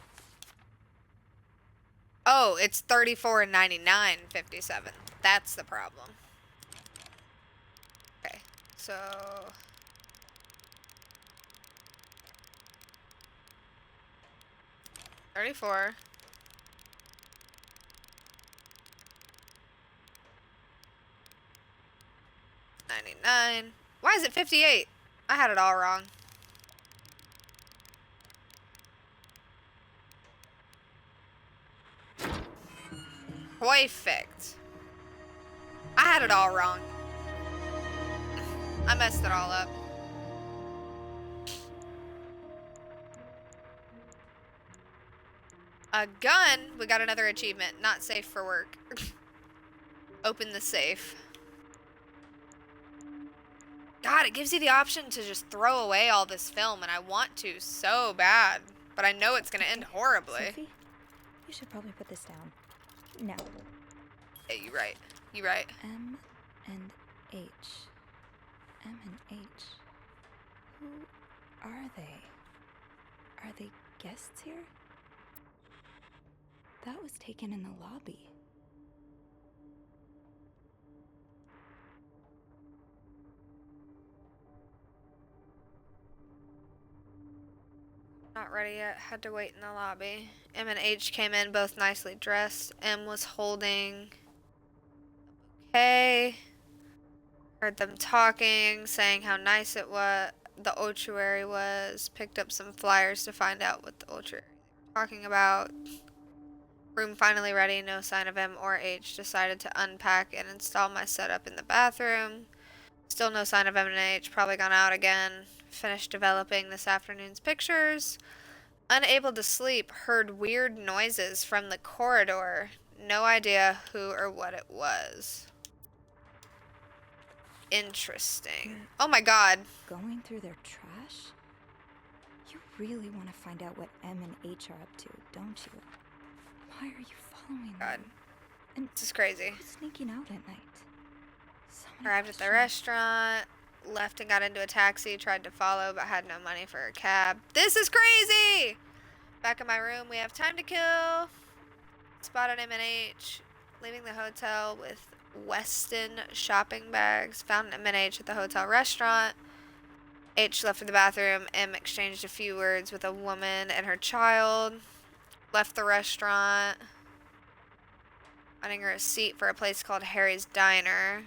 Oh, it's 34 and 99, 57. That's the problem. Okay, so 34. 99. Why is it 58? I had it all wrong. Perfect. I had it all wrong. I messed it all up. A gun. We got another achievement. Not safe for work. Open the safe. God, it gives you the option to just throw away all this film, and I want to so bad. But I know it's going to end horribly. Sophie, you should probably put this down. Now. Hey, you right. You right. M and and H. Who are they? Are they guests here? That was taken in the lobby. Not ready yet. Had to wait in the lobby. M and H came in both nicely dressed. M was holding a bouquet. Heard them talking, saying how nice it was, the ossuary was. Picked up some flyers to find out what the ossuary they were talking about. Room finally ready, no sign of M or H. Decided to unpack and install my setup in the bathroom. Still no sign of M and H, probably gone out again. Finished developing this afternoon's pictures. Unable to sleep, heard weird noises from the corridor. No idea who or what it was. Interesting. Oh my god. Going through their trash? You really want to find out what M and H are up to, don't you? Why are you following God. them? And this is crazy. who's sneaking out at night? Arrived at the restaurant, left and got into a taxi, tried to follow but had no money for a cab. This is crazy! Back in my room, we have time to kill. Spotted M and H leaving the hotel with Weston shopping bags. Found M and H at the hotel restaurant. H left for the bathroom. M exchanged a few words with a woman and her child. Left the restaurant. Finding her a seat for a place called Harry's Diner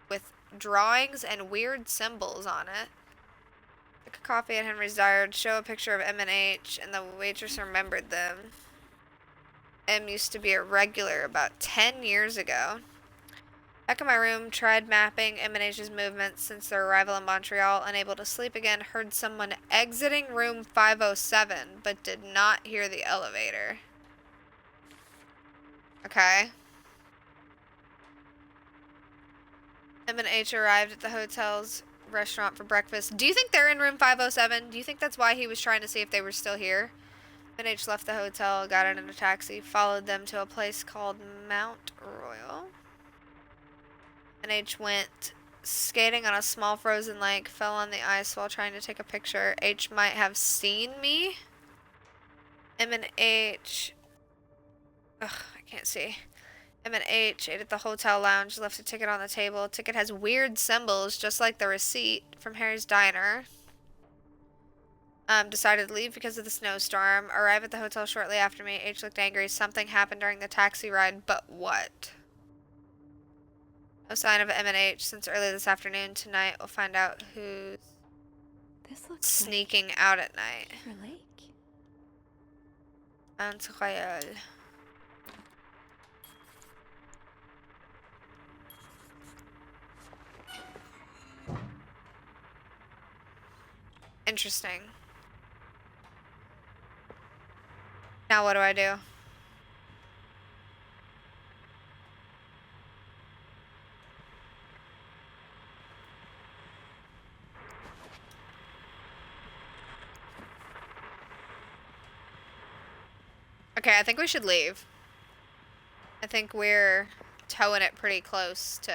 with drawings and weird symbols on it. Took a coffee at Henry's Diner, show a picture of M and H, and the waitress remembered them. M used to be a regular about 10 years ago. Back in my room, tried mapping M and H's movements since their arrival in Montreal. Unable to sleep again, heard someone exiting room 507, but did not hear the elevator. Okay. M and H arrived at the hotel's restaurant for breakfast. Do you think they're in room 507? Do you think that's why he was trying to see if they were still here? M and H left the hotel, got in a taxi, followed them to a place called Mount Royal. M and H went skating on a small frozen lake, fell on the ice while trying to take a picture. H might have seen me. M and H... Ugh, I can't see. M and H ate at the hotel lounge, left a ticket on the table. Ticket has weird symbols, just like the receipt from Harry's Diner. Decided to leave because of the snowstorm. Arrived at the hotel shortly after me. H looked angry. Something happened during the taxi ride, but what? No sign of M and H since early this afternoon. Tonight we'll find out who's sneaking out at night. River Lake. Mount Royal. Interesting. Now what do I do? Okay, I think we should leave. I think we're towing it pretty close to...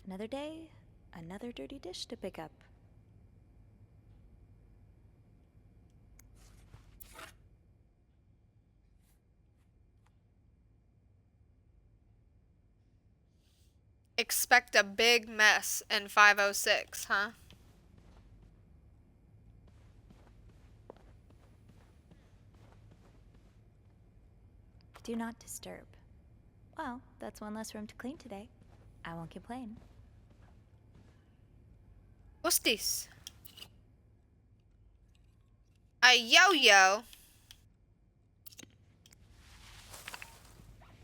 Another day, another dirty dish to pick up. Expect a big mess in 506, huh? Do not disturb. Well, that's one less room to clean today. I won't complain. What's this? A yo-yo.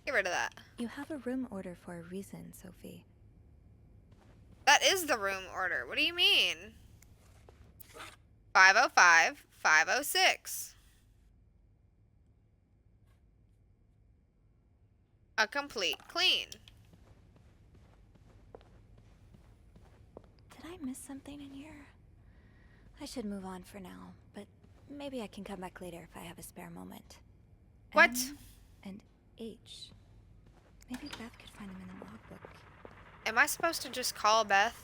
Get rid of that. You have a room order for a reason, Sophie. That is the room order. What do you mean? 505, 506. A complete clean. I miss something in here? I should move on for now, but maybe I can come back later if I have a spare moment. What? M and H. Maybe Beth could find them in the logbook. Am I supposed to just call Beth?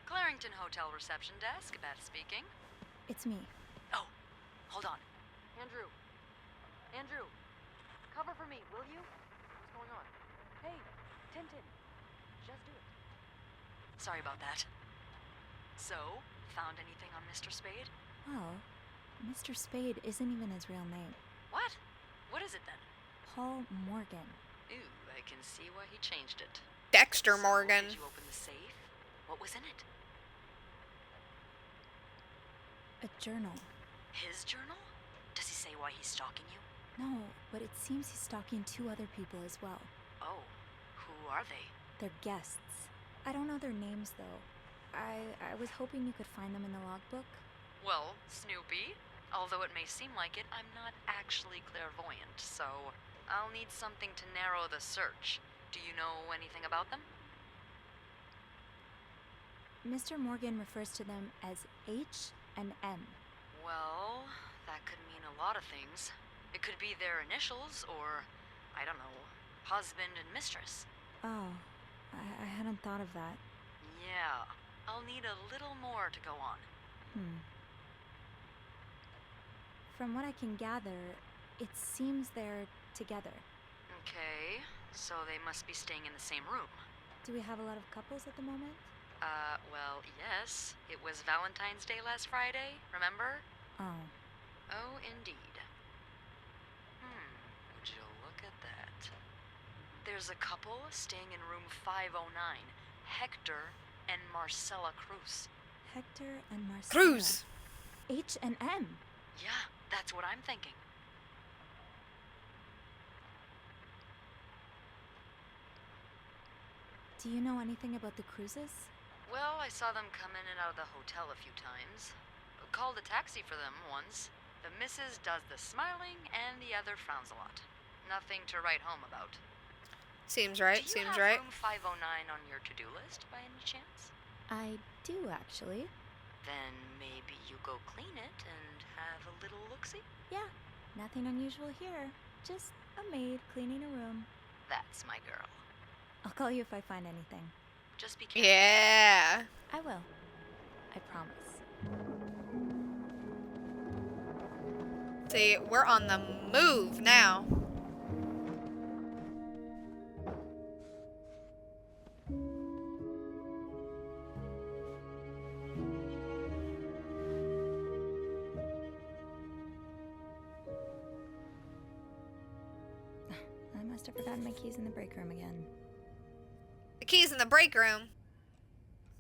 Clarington Hotel reception desk, Beth speaking. It's me. Oh, hold on. Andrew. Andrew. Cover for me, will you? What's going on? Hey, Tintin. Just do it. Sorry about that. So, found anything on Mr. Spade? Well, Mr. Spade isn't even his real name. What? What is it then? Paul Morgan. Ooh, I can see why he changed it. Dexter So, Morgan. Did you open the safe? What was in it? A journal. His journal? Does he say why he's stalking you? No, but it seems he's stalking 2 other people as well. Oh, who are they? They're guests. I don't know their names, though. I was hoping you could find them in the logbook. Well, Snoopy, although it may seem like it, I'm not actually clairvoyant, so I'll need something to narrow the search. Do you know anything about them? Mr. Morgan refers to them as H and M. Well, that could mean a lot of things. It could be their initials, or, I don't know, husband and mistress. Oh, I hadn't thought of that. Yeah, I'll need a little more to go on. From what I can gather, it seems they're together. Okay, so they must be staying in the same room. Do we have a lot of couples at the moment? Well, yes. It was Valentine's Day last Friday, remember? Oh. Oh, indeed. Would you look at that? There's a couple staying in room 509, Hector and Marcella Cruz. Hector and Marcella. Cruz! H and M. Yeah, that's what I'm thinking. Do you know anything about the Cruzes? Well, I saw them come in and out of the hotel a few times. Called a taxi for them once. The missus does the smiling and the other frowns a lot. Nothing to write home about. Seems right, Do you seems have right. room 509 on your to-do list by any chance? I do, actually. Then maybe you go clean it and have a little look-see? Yeah, nothing unusual here. Just a maid cleaning a room. That's my girl. I'll call you if I find anything. Just be careful. Yeah. I will. I promise. See, we're on the move now. I must have forgotten my keys in the break room again. The key's in the break room.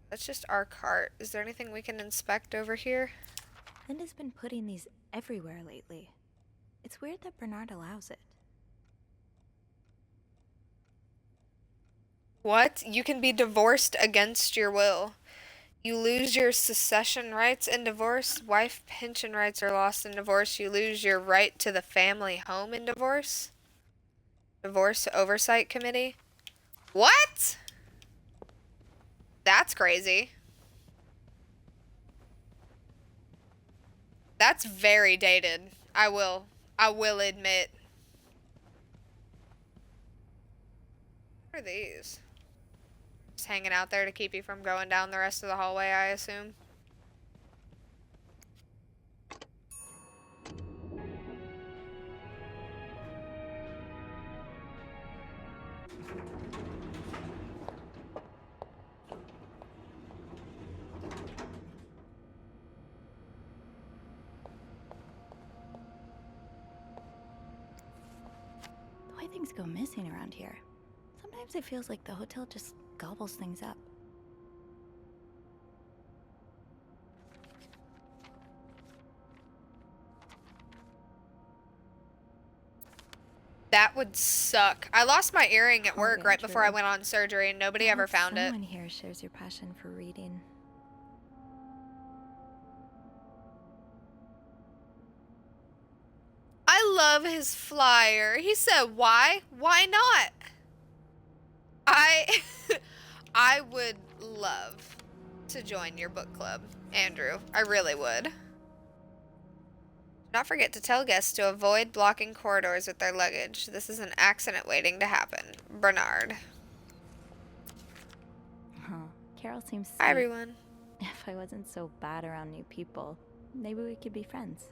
That's just our cart. Is there anything we can inspect over here? Linda's been putting these everywhere lately. It's weird that Bernard allows it. What? You can be divorced against your will. You lose your succession rights in divorce. Wife pension rights are lost in divorce. You lose your right to the family home in divorce. Divorce Oversight Committee. What? That's crazy. That's very dated. I will admit. What are these? Just hanging out there to keep you from going down the rest of the hallway, I assume. The way things go missing around here. Sometimes it feels like the hotel just gobbles things up. That would suck. I lost my earring at work right before I Andrew. went on surgery and nobody ever found it. Someone here shares your passion for reading. I love his flyer. He said, why? Why not? I would love to join your book club, Andrew. I really would. Do not forget to tell guests to avoid blocking corridors with their luggage. This is an accident waiting to happen. Bernard. Huh. Carol seems sweet. Hi, everyone. If I wasn't so bad around new people, maybe we could be friends.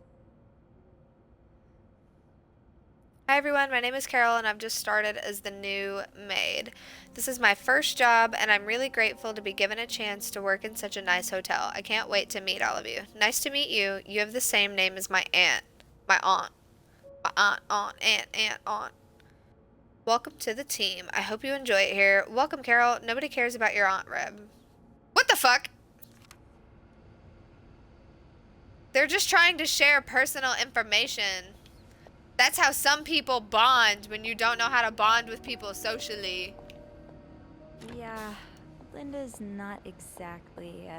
Hi everyone, my name is Carol and I've just started as the new maid. This is my first job and I'm really grateful to be given a chance to work in such a nice hotel. I can't wait to meet all of you. Nice to meet you. You have the same name as my aunt. My aunt. Aunt. Welcome to the team. I hope you enjoy it here. Welcome, Carol. Nobody cares about your Aunt Reb. What the fuck? They're just trying to share personal information. That's how some people bond when you don't know how to bond with people socially. Yeah, Linda's not exactly,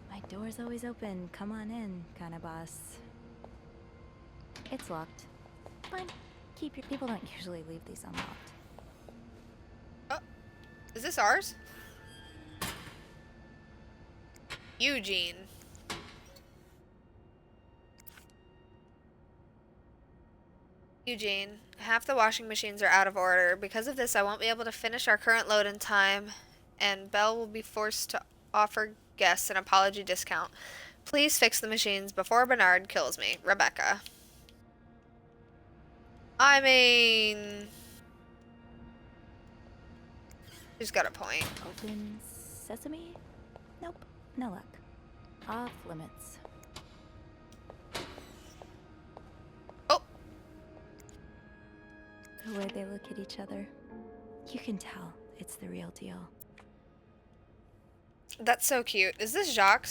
my door's always open, come on in kind of boss. It's locked. Fine. Keep your people don't usually leave these unlocked. Oh, is this ours? Eugene. Eugene, half the washing machines are out of order. Because of this, I won't be able to finish our current load in time, and Belle will be forced to offer guests an apology discount. Please fix the machines before Bernard kills me. Rebecca. I mean... she's got a point. Open sesame? Nope, no luck. Off limits. The way they look at each other, you can tell it's the real deal. That's so cute. Is this Jacques?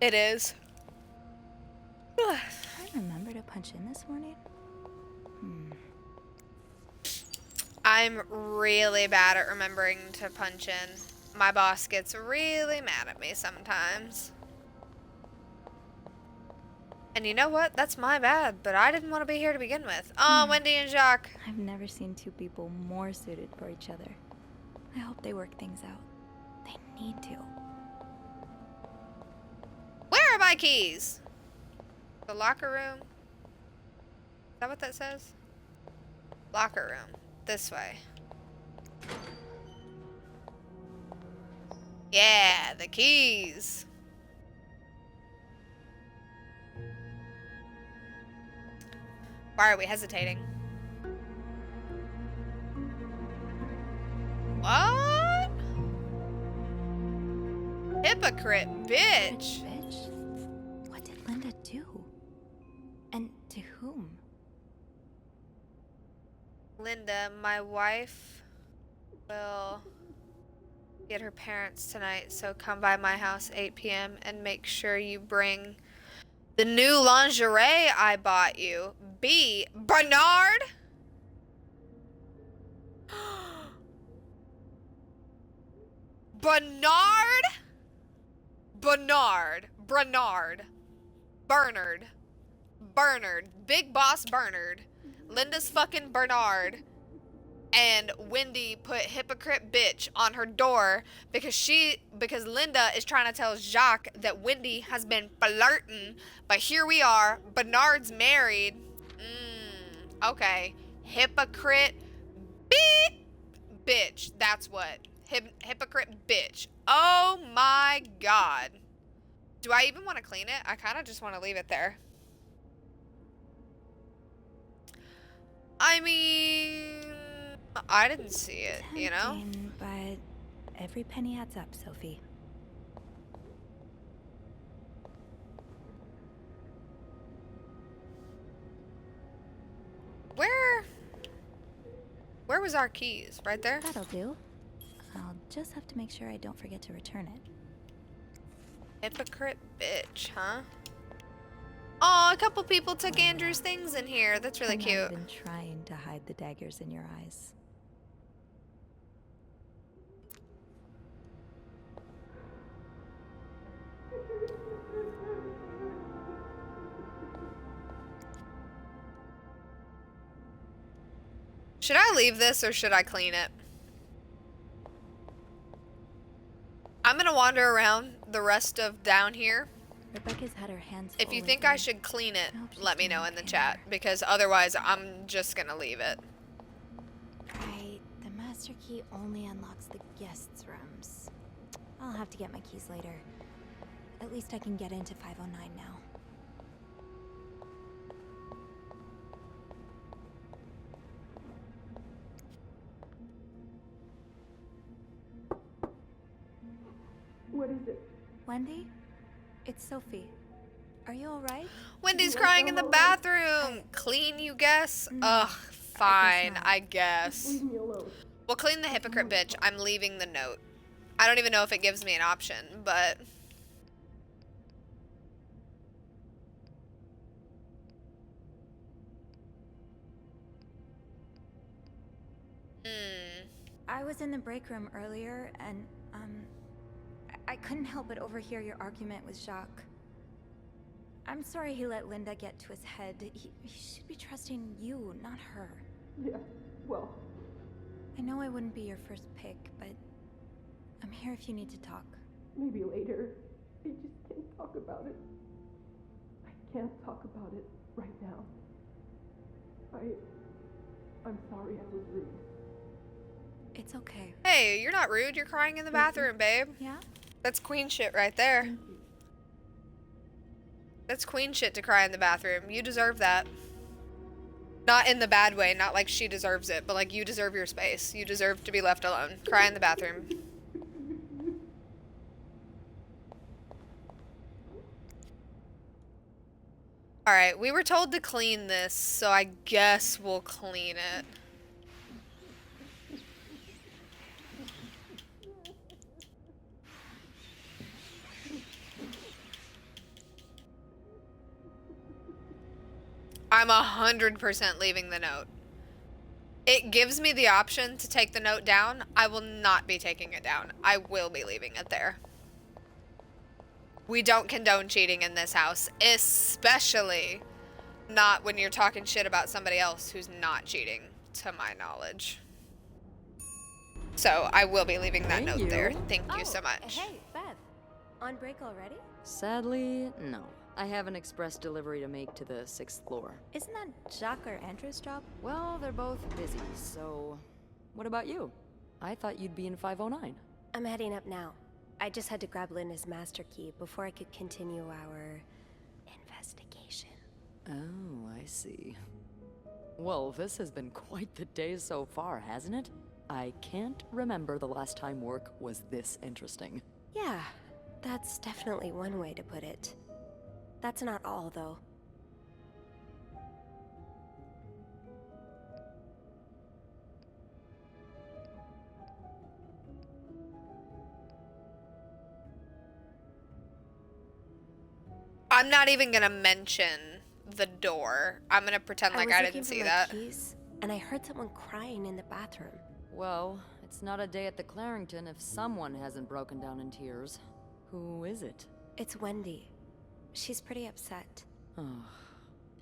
It is. I remember to punch in this morning. I'm really bad at remembering to punch in. My boss gets really mad at me sometimes. And you know what? That's my bad, but I didn't want to be here to begin with. Oh, Wendy and Jacques. I've never seen two people more suited for each other. I hope they work things out. They need to. Where are my keys? The locker room? Is that what that says? Locker room. This way. Yeah, the keys. Why are we hesitating? What? Hypocrite bitch. Bitch? What did Linda do? And to whom? Linda, my wife will be at her parents tonight, so come by my house 8 p.m. and make sure you bring the new lingerie I bought you. B. Bernard? Bernard? Bernard. Big boss Bernard. Linda's fucking Bernard. And Wendy put hypocrite bitch on her door because Linda is trying to tell Jacques that Wendy has been flirting, but here we are. Bernard's married. Okay. Hypocrite bitch. That's what. Hypocrite bitch. Oh my god. Do I even want to clean it? I kind of just want to leave it there. I mean, I didn't see it, you know? Tempting, but every penny adds up, Sophie. Where was our keys? Right there? That'll do. I'll just have to make sure I don't forget to return it. Hypocrite bitch, huh? Oh, a couple people took Andrew's things in here. That's really cute. I've been trying to hide the daggers in your eyes. Should I leave this or should I clean it? I'm gonna wander around the rest of down here. Rebecca's had her hands If full you think I lately. should clean it, I hope she's let me doing know in the okay. chat, because otherwise I'm just gonna leave it. Right, the master key only unlocks the guests' rooms. I'll have to get my keys later. At least I can get into 509 now. What is it? Wendy? It's Sophie. Are you alright? Wendy's crying in the bathroom. Clean, you guess? Ugh, fine, not. I guess. Leave me alone. Well, clean the hypocrite bitch. I'm leaving the note. I don't even know if it gives me an option, but... I was in the break room earlier and, I couldn't help but overhear your argument with Jacques. I'm sorry he let Linda get to his head. He should be trusting you, not her. Yeah, well, I know I wouldn't be your first pick, but I'm here if you need to talk. maybe later. I just can't talk about it. I can't talk about it right now. I'm sorry I was rude. It's okay. Hey, you're not rude. You're crying in the bathroom, babe. Yeah? That's queen shit right there. That's queen shit to cry in the bathroom. You deserve that. Not in the bad way, not like she deserves it, but like you deserve your space. You deserve to be left alone. Cry in the bathroom. Alright, we were told to clean this, so I guess we'll clean it. I'm 100% leaving the note. It gives me the option to take the note down. I will not be taking it down. I will be leaving it there. We don't condone cheating in this house, especially not when you're talking shit about somebody else who's not cheating, to my knowledge. So I will be leaving that Thank note you. there. Thank you so much. Hey, Beth. On break already? Sadly, no. I have an express delivery to make to the 6th floor. Isn't that Jacques or Andrew's job? Well, they're both busy, so... What about you? I thought you'd be in 509. I'm heading up now. I just had to grab Linda's master key before I could continue our investigation. Oh, I see. Well, this has been quite the day so far, hasn't it? I can't remember the last time work was this interesting. Yeah, that's definitely one way to put it. That's not all, though. I'm not even gonna mention the door. I'm gonna pretend like I didn't see that. Keys, and I heard someone crying in the bathroom. Well, it's not a day at the Clarrington if someone hasn't broken down in tears. Who is it? It's Wendy. She's pretty upset. Oh,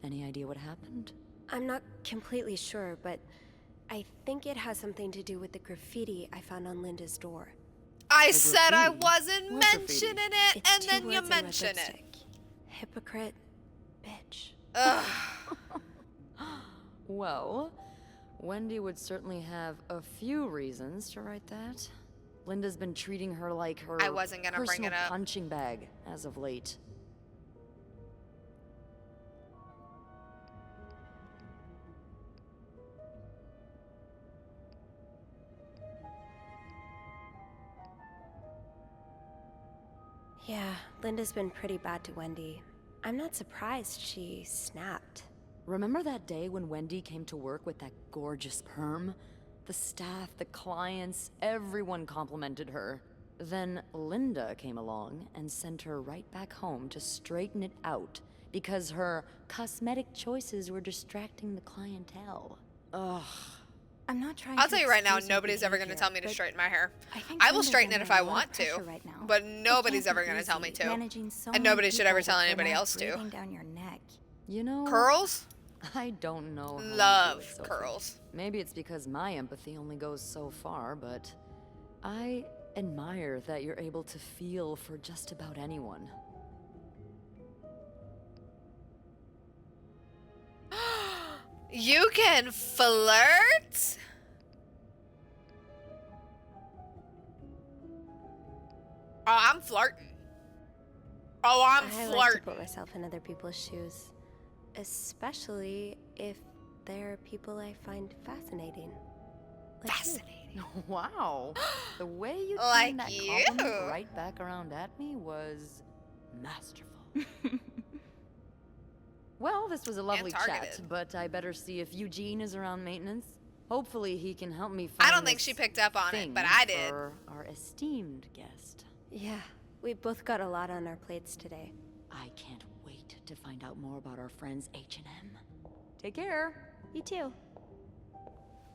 any idea what happened? I'm not completely sure, but I think it has something to do with the graffiti I found on Linda's door. I said I graffiti? wasn't What graffiti? mentioning it, It's and two then you words in red mention it. lipstick. Hypocrite, bitch. Ugh. Well, Wendy would certainly have a few reasons to write that. Linda's been treating her like her I wasn't gonna bring personal it up. punching bag as of late. Yeah, Linda's been pretty bad to Wendy. I'm not surprised she snapped. Remember that day when Wendy came to work with that gorgeous perm? The staff, the clients, everyone complimented her. Then Linda came along and sent her right back home to straighten it out because her cosmetic choices were distracting the clientele. Ugh. I'm not trying I'll to tell you right now, excuse your nobody's ever going to behavior, tell me to but straighten my hair. think I will Linda's straighten it under if I a lot of want to, pressure right now. but It nobody's can't ever be going to tell me easy to. managing so And many nobody should ever people tell with their anybody life else to. breathing down your neck. You know... Curls? I don't know how you do Love it, Sophie. curls. Maybe it's because my empathy only goes so far, but I admire that you're able to feel for just about anyone. You can flirt? Oh, I'm flirting. Oh, I'm I flirting. like to put myself in other people's shoes, especially if they're people I find fascinating. Like Fascinating. Wow. The way you Like turned that you. compliment right back around at me was masterful. Well, this was a lovely chat, targeted. but I better see if Eugene is around maintenance. Hopefully he can help me find I don't think this she picked up on it, thing but I did. for our esteemed guest. Yeah, we've both got a lot on our plates today. I can't wait to find out more about our friends H&M. Take care. You too.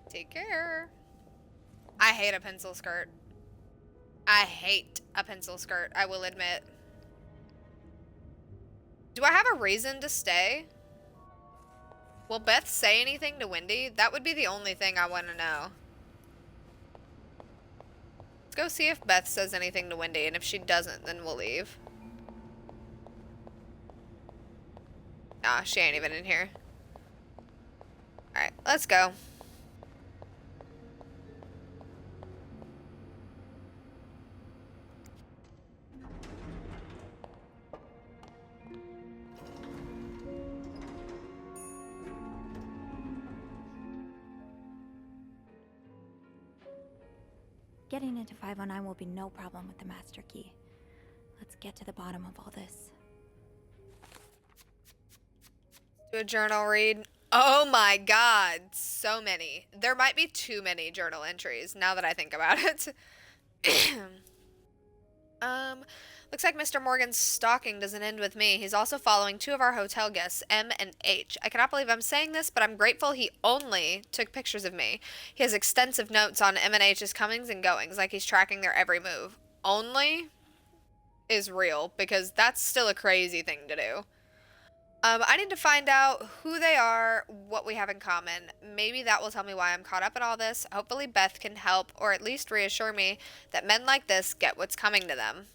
Take care. I hate a pencil skirt. I hate a pencil skirt, I will admit. Do I have a reason to stay? Will Beth say anything to Wendy? That would be the only thing I want to know. Let's go see if Beth says anything to Wendy, and if she doesn't, then we'll leave. Nah, she ain't even in here. Alright, let's go. Getting into 509 will be no problem with the master key. Let's get to the bottom of all this. Do a journal read. Oh my god, so many. There might be too many journal entries now that I think about it. Looks like Mr. Morgan's stalking doesn't end with me. He's also following two of our hotel guests, M and H. I cannot believe I'm saying this, but I'm grateful he only took pictures of me. He has extensive notes on M and H's comings and goings, like he's tracking their every move. Only is real, because that's still a crazy thing to do. I need to find out who they are, what we have in common. Maybe that will tell me why I'm caught up in all this. Hopefully Beth can help, or at least reassure me that men like this get what's coming to them.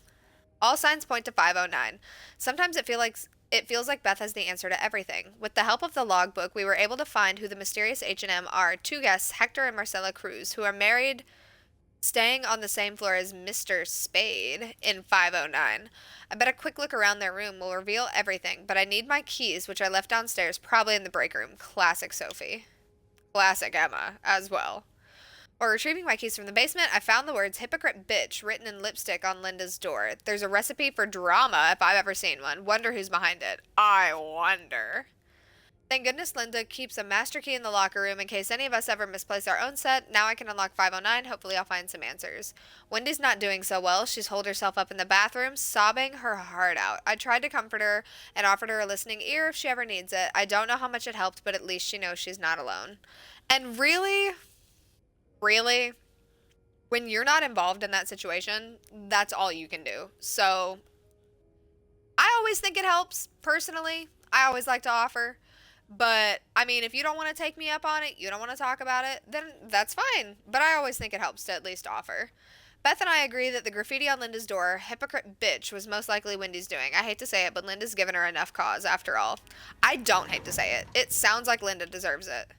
All signs point to 509. Sometimes it feels like Beth has the answer to everything. With the help of the logbook, we were able to find who the mysterious H&M are. Two guests, Hector and Marcella Cruz, who are married, staying on the same floor as Mr. Spade in 509. I bet a quick look around their room will reveal everything, but I need my keys, which I left downstairs, probably in the break room. Classic Sophie. Classic Emma, as well. Or retrieving my keys from the basement, I found the words hypocrite bitch written in lipstick on Linda's door. There's a recipe for drama if I've ever seen one. Wonder who's behind it. I wonder. Thank goodness Linda keeps a master key in the locker room in case any of us ever misplace our own set. Now I can unlock 509. Hopefully I'll find some answers. Wendy's not doing so well. She's holed herself up in the bathroom, sobbing her heart out. I tried to comfort her and offered her a listening ear if she ever needs it. I don't know how much it helped, but at least she knows she's not alone. And really, when you're not involved in that situation, that's all you can do. So I always think it helps, personally. I always like to offer. But, I mean, if you don't want to take me up on it, you don't want to talk about it, then that's fine. But I always think it helps to at least offer. Beth and I agree that the graffiti on Linda's door, hypocrite bitch, was most likely Wendy's doing. I hate to say it, but Linda's given her enough cause, after all. I don't hate to say it. It sounds like Linda deserves it.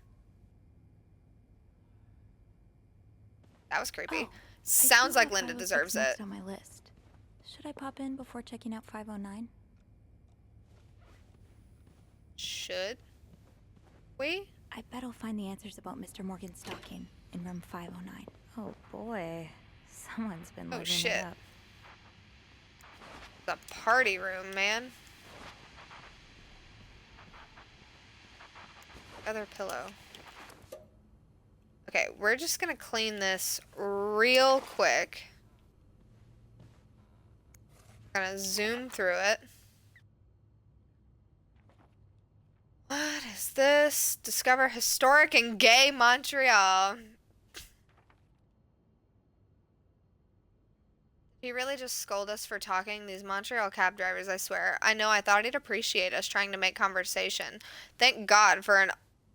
That was creepy. Sounds like Linda deserves it. On my list. Should I pop in before checking out 509? Should we? I bet I'll find the answers about Mr. Morgan's stalking in room 509. Oh boy, someone's been living it up. The party room, man. Other pillow. Okay, we're just gonna clean this real quick. Gonna zoom through it. What is this? Discover historic and gay Montreal. He really just scolded us for talking. These Montreal cab drivers, I swear. I know, I thought he'd appreciate us trying to make conversation. Thank God for an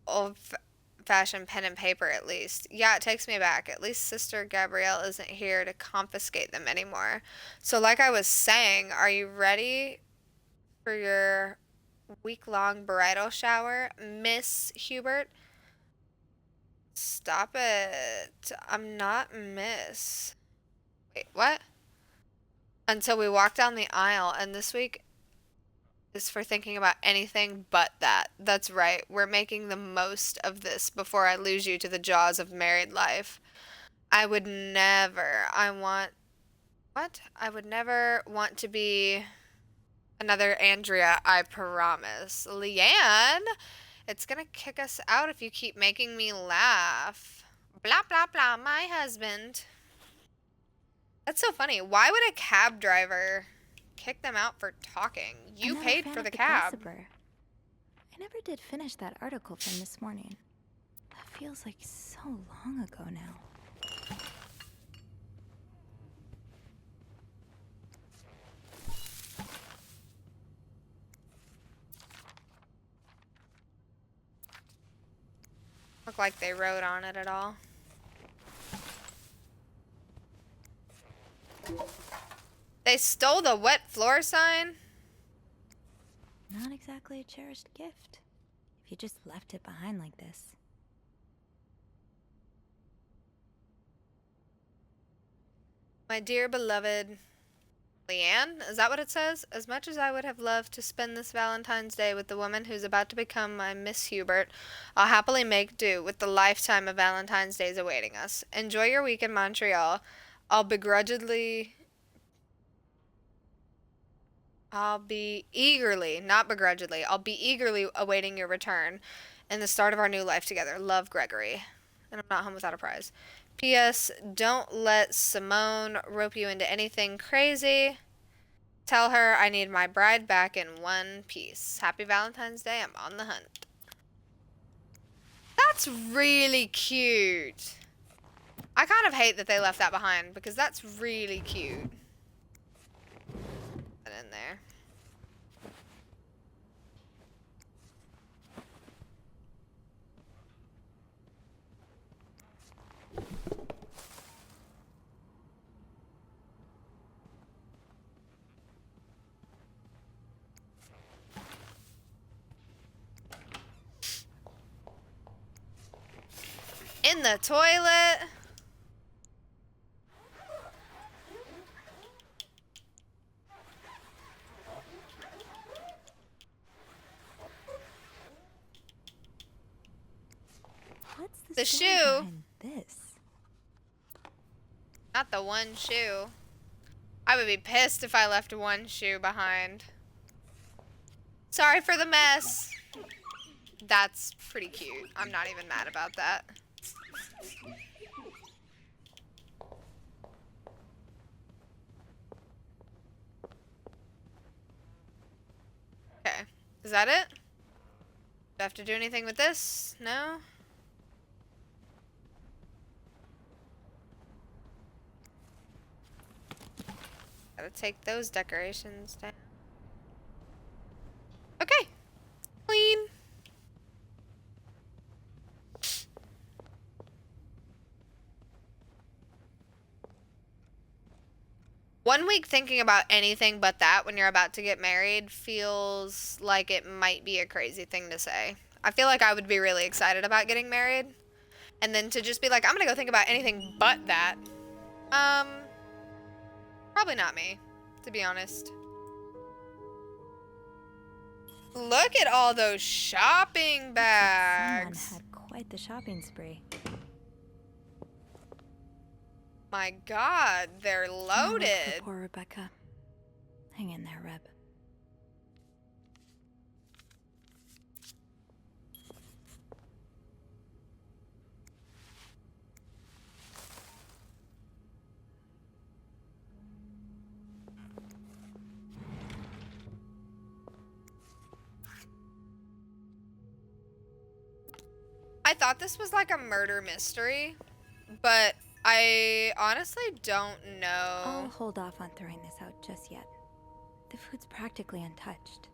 old-fashioned pen and paper, at least. Yeah, it takes me back. At least Sister Gabrielle isn't here to confiscate them anymore. So like I was saying, are you ready for your week-long bridal shower, Miss Hubert? Stop it. I'm not Miss. Wait, what? Until we walk down the aisle, and this week is for thinking about anything but that. That's right. We're making the most of this before I lose you to the jaws of married life. I would never, I would never want to be another Andrea, I promise. Leanne, it's gonna kick us out if you keep making me laugh. Blah, blah, blah, my husband. That's so funny. Why would a cab driver kick them out for talking? You paid for the cab. Gossiper. I never did finish that article from this morning. That feels like so long ago now. Look like they wrote on it at all. They stole the wet floor sign? Not exactly a cherished gift, if you just left it behind like this. My dear beloved Leanne, is that what it says? As much as I would have loved to spend this Valentine's Day with the woman who's about to become my Miss Hubert, I'll happily make do with the lifetime of Valentine's Days awaiting us. Enjoy your week in Montreal. I'll be eagerly, not begrudgingly, I'll be eagerly awaiting your return and the start of our new life together. Love, Gregory. And I'm not home without a prize. P.S. Don't let Simone rope you into anything crazy. Tell her I need my bride back in one piece. Happy Valentine's Day. I'm on the hunt. That's really cute. I kind of hate that they left that behind because that's really cute. Put it in there. In the toilet. What's The story shoe. behind this? Not the one shoe. I would be pissed if I left one shoe behind. Sorry for the mess. That's pretty cute. I'm not even mad about that. Okay. Is that it? Do I have to do anything with this? No? Gotta take those decorations down. Okay. Clean. One week thinking about anything but that when you're about to get married feels like it might be a crazy thing to say. I feel like I would be really excited about getting married. And then to just be like, I'm gonna go think about anything but that. Probably not me, to be honest. Look at all those shopping bags. Someone had quite the shopping spree. My God, they're loaded. Poor Rebecca. Hang in there, Reb. I thought this was like a murder mystery, but I honestly don't I'll know. hold off on throwing this out just yet. The food's practically untouched.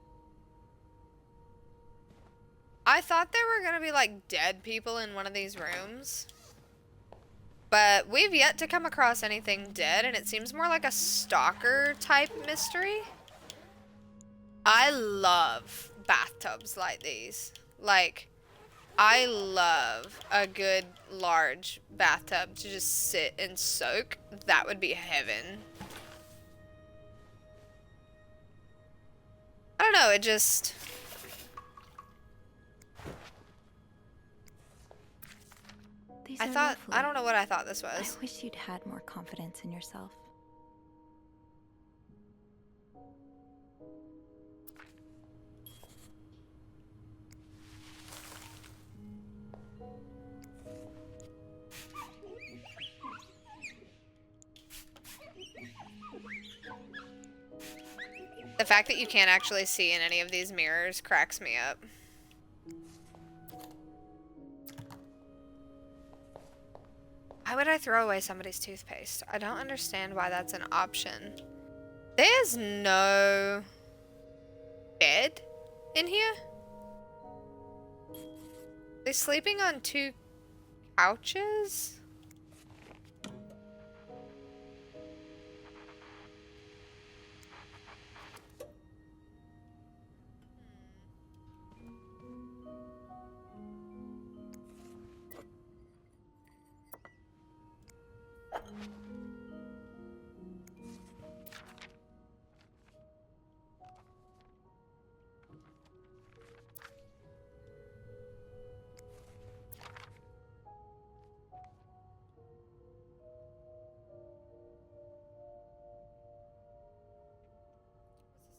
I thought there were gonna be like dead people in one of these rooms. But we've yet to come across anything dead, and it seems more like a stalker type mystery. I love bathtubs like these. Like, I love a good large bathtub to just sit and soak. That would be heaven. I don't know, it just... These I are thought, I lovely. don't know what I thought this was. I wish you'd had more confidence in yourself. The fact that you can't actually see in any of these mirrors cracks me up. Why would I throw away somebody's toothpaste? I don't understand why that's an option. There's no bed in here? They sleeping on 2 couches?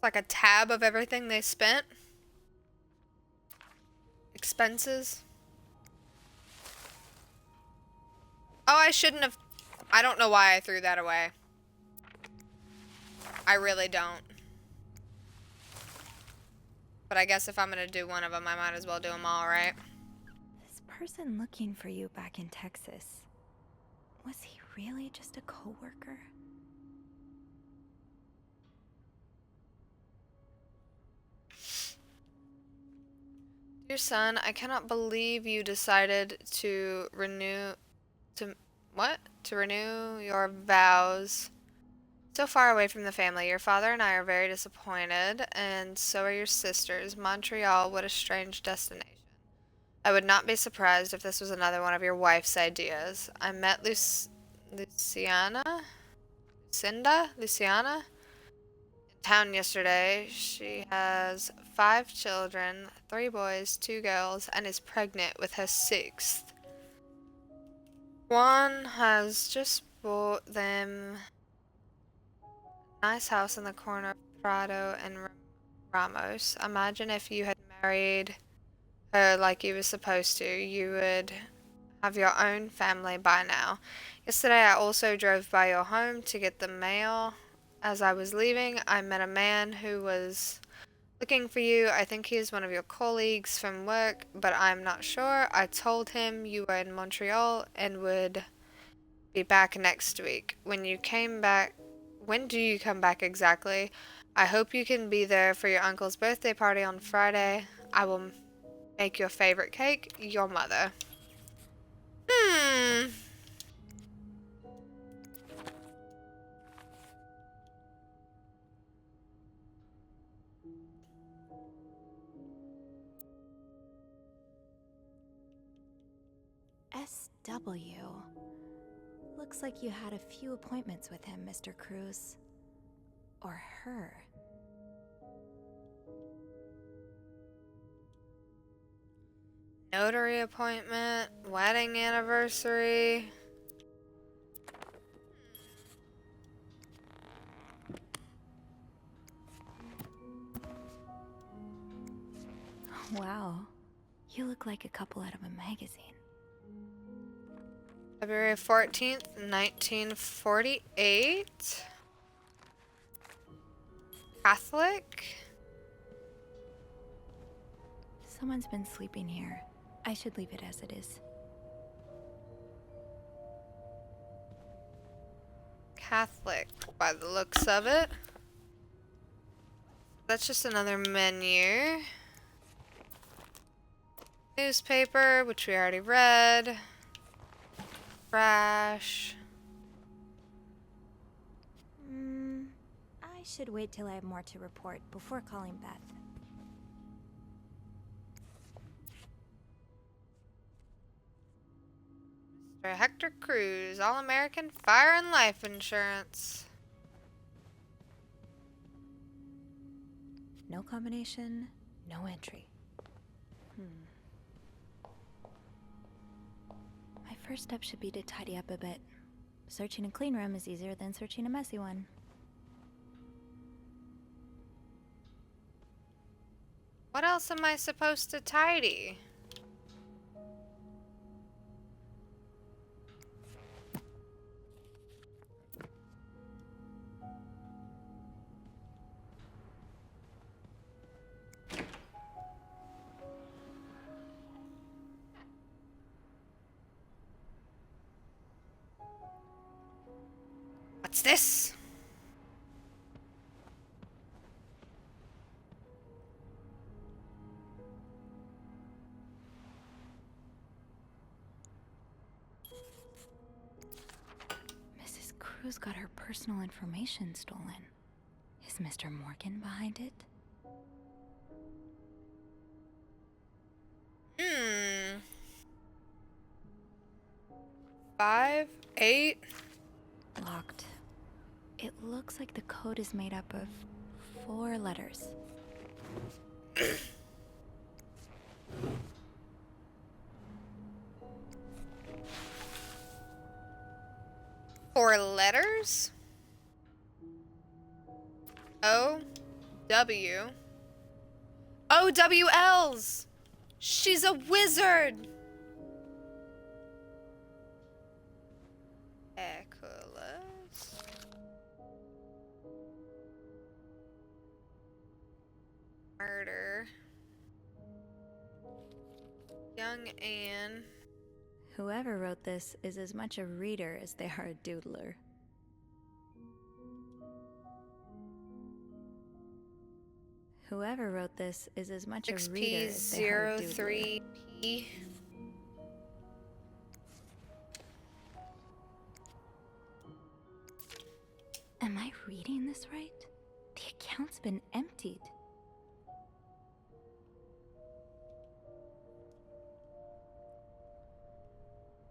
Like a tab of everything they spent. Expenses. Oh, I shouldn't have. I don't know why I threw that away. I really don't. But I guess if I'm gonna do one of them, I might as well do them all, right? This person looking for you back in Texas, was he really just a coworker? Dear son, I cannot believe you decided to renew your vows so far away from the family. Your father and I are very disappointed, and so are your sisters. Montreal, what a strange destination. I would not be surprised if this was another one of your wife's ideas. I met Luciana in town yesterday. She has 5 children, 3 boys, 2 girls, and is pregnant with her 6th. Juan has just bought them a nice house in the corner of Prado and Ramos. Imagine if you had married her like you were supposed to. You would have your own family by now. Yesterday I also drove by your home to get the mail. As I was leaving, I met a man who was looking for you. I think he is one of your colleagues from work, but I'm not sure. I told him you were in Montreal and would be back next week. When do you come back exactly? I hope you can be there for your uncle's birthday party on Friday. I will make your favorite cake, your mother. SW. Looks like you had a few appointments with him, Mr. Cruz. Or her. Notary appointment, wedding anniversary. Wow. You look like a couple out of a magazine. February 14th, 1948. Catholic? Someone's been sleeping here. I should leave it as it is. Catholic by the looks of it. That's just another menu. Newspaper, which we already read. Trash. I should wait till I have more to report before calling Beth. Mr. Hector Cruz, All-American Fire and Life Insurance. No combination, no entry. My first step should be to tidy up a bit. Searching a clean room is easier than searching a messy one. What else am I supposed to tidy? What's this? Mrs. Cruz got her personal information stolen. Is Mr. Morgan behind it? 5, 8. Locked. It looks like the code is made up of 4 letters. Four letters? O, W. OWLs! She's a wizard! Echolas. Murder. Young Anne. Whoever wrote this is as much a reader as they are a doodler. Whoever wrote this is as much a reader as they are a doodler. XP03P. Am I reading this right? The account's been emptied.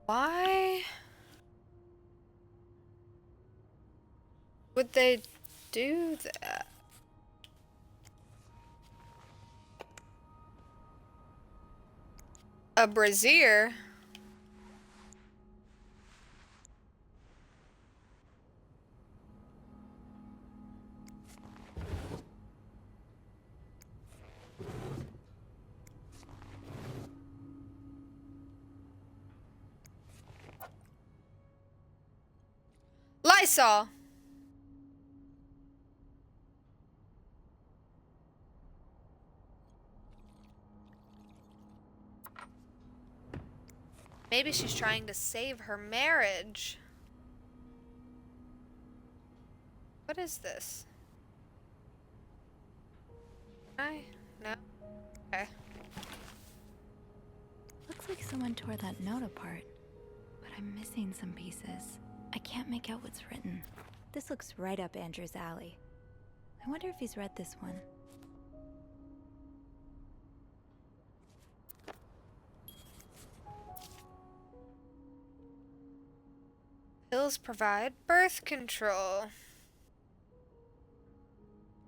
Why would they do that? A brazier? Lysol. Maybe she's trying to save her marriage. What is this? No? Okay. Looks like someone tore that note apart, but I'm missing some pieces. I can't make out what's written. This looks right up Andrew's alley. I wonder if he's read this one. Pills provide birth control.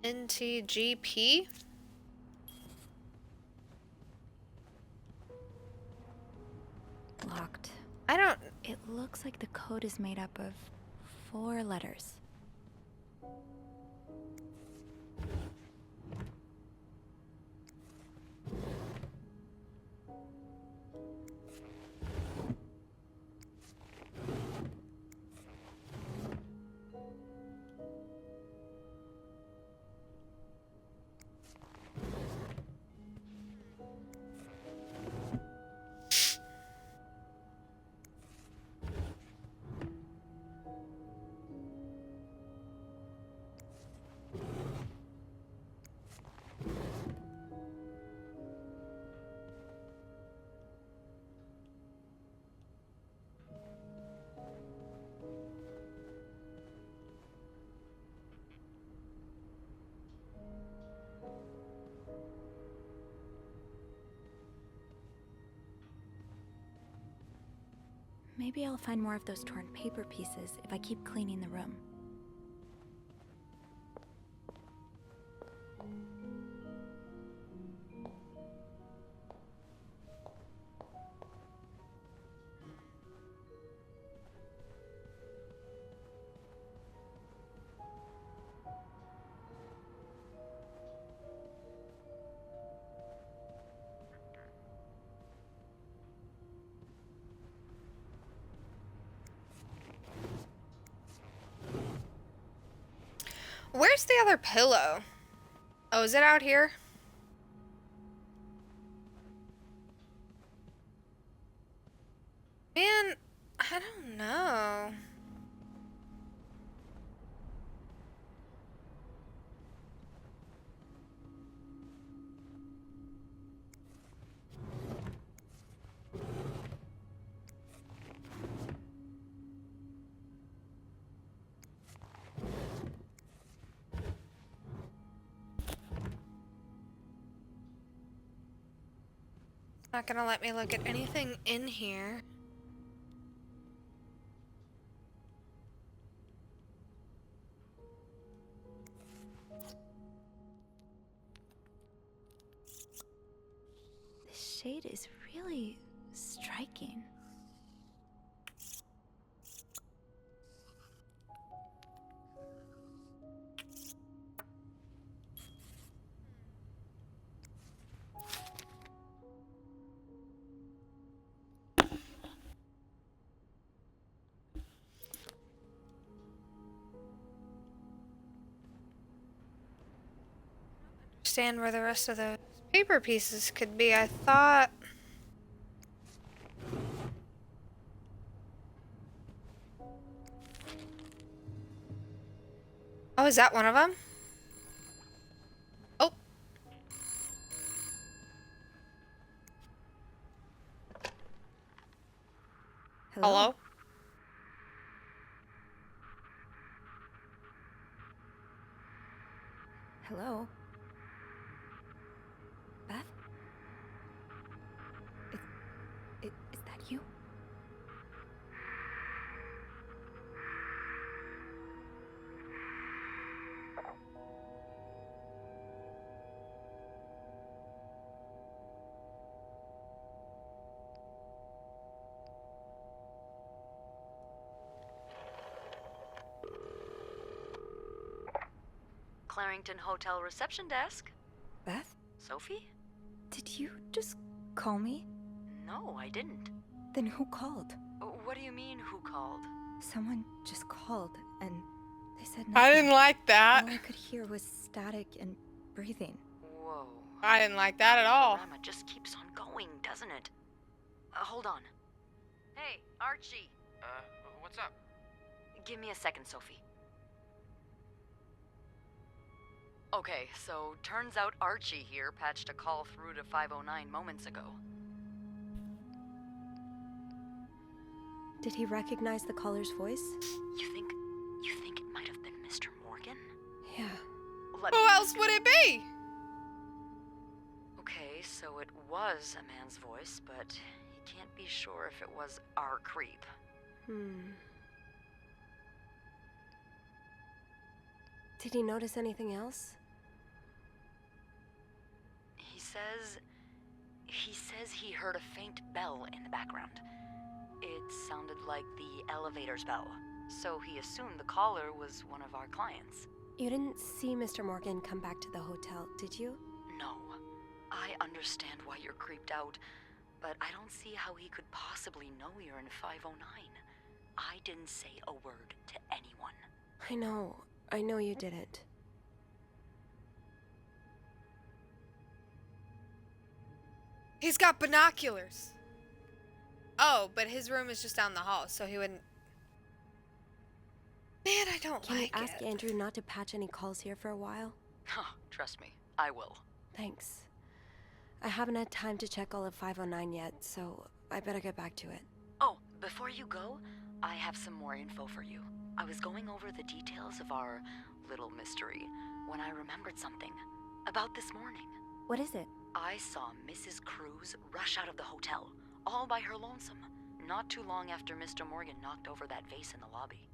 NTGP? Locked. I don't... It looks like the code is made up of 4 letters. Maybe I'll find more of those torn paper pieces if I keep cleaning the room. Where's the other pillow? Oh, is it out here? Man, I don't know. Not gonna let me look at anything in here. This shade is really striking. Understand where the rest of the paper pieces could be. I thought... Oh, is that one of them? Oh. Hello? Hello? Beth? Is that you? Clarington Hotel reception desk. Beth? Sophie? Did you just call me? No, I didn't. Then who called? What do you mean, who called? Someone just called, and they said nothing. I didn't like that. All I could hear was static and breathing. Whoa. I didn't like that at all. Drama just keeps on going, doesn't it? Hold on. Hey, Archie. What's up? Give me a second, Sophie. Okay, so turns out Archie here patched a call through to 509 moments ago. Did he recognize the caller's voice? You think it might have been Mr. Morgan? Yeah. Who else would it be? Okay, so it was a man's voice, but he can't be sure if it was our creep. Did he notice anything else? He says he heard a faint bell in the background. It sounded like the elevator's bell, so he assumed the caller was one of our clients. You didn't see Mr. Morgan come back to the hotel, did you? No. I understand why you're creeped out, but I don't see how he could possibly know you're in 509. I didn't say a word to anyone. I know you didn't. He's got binoculars. Oh, but his room is just down the hall, so he wouldn't... Man, I don't Can like you ask it. Andrew not to patch any calls here for a while? Trust me, I will. Thanks. I haven't had time to check all of 509 yet, so I better get back to it. Oh, before you go, I have some more info for you. I was going over the details of our little mystery when I remembered something. About this morning. What is it? I saw Mrs. Cruz rush out of the hotel, all by her lonesome. not too long after Mr. Morgan knocked over that vase in the lobby.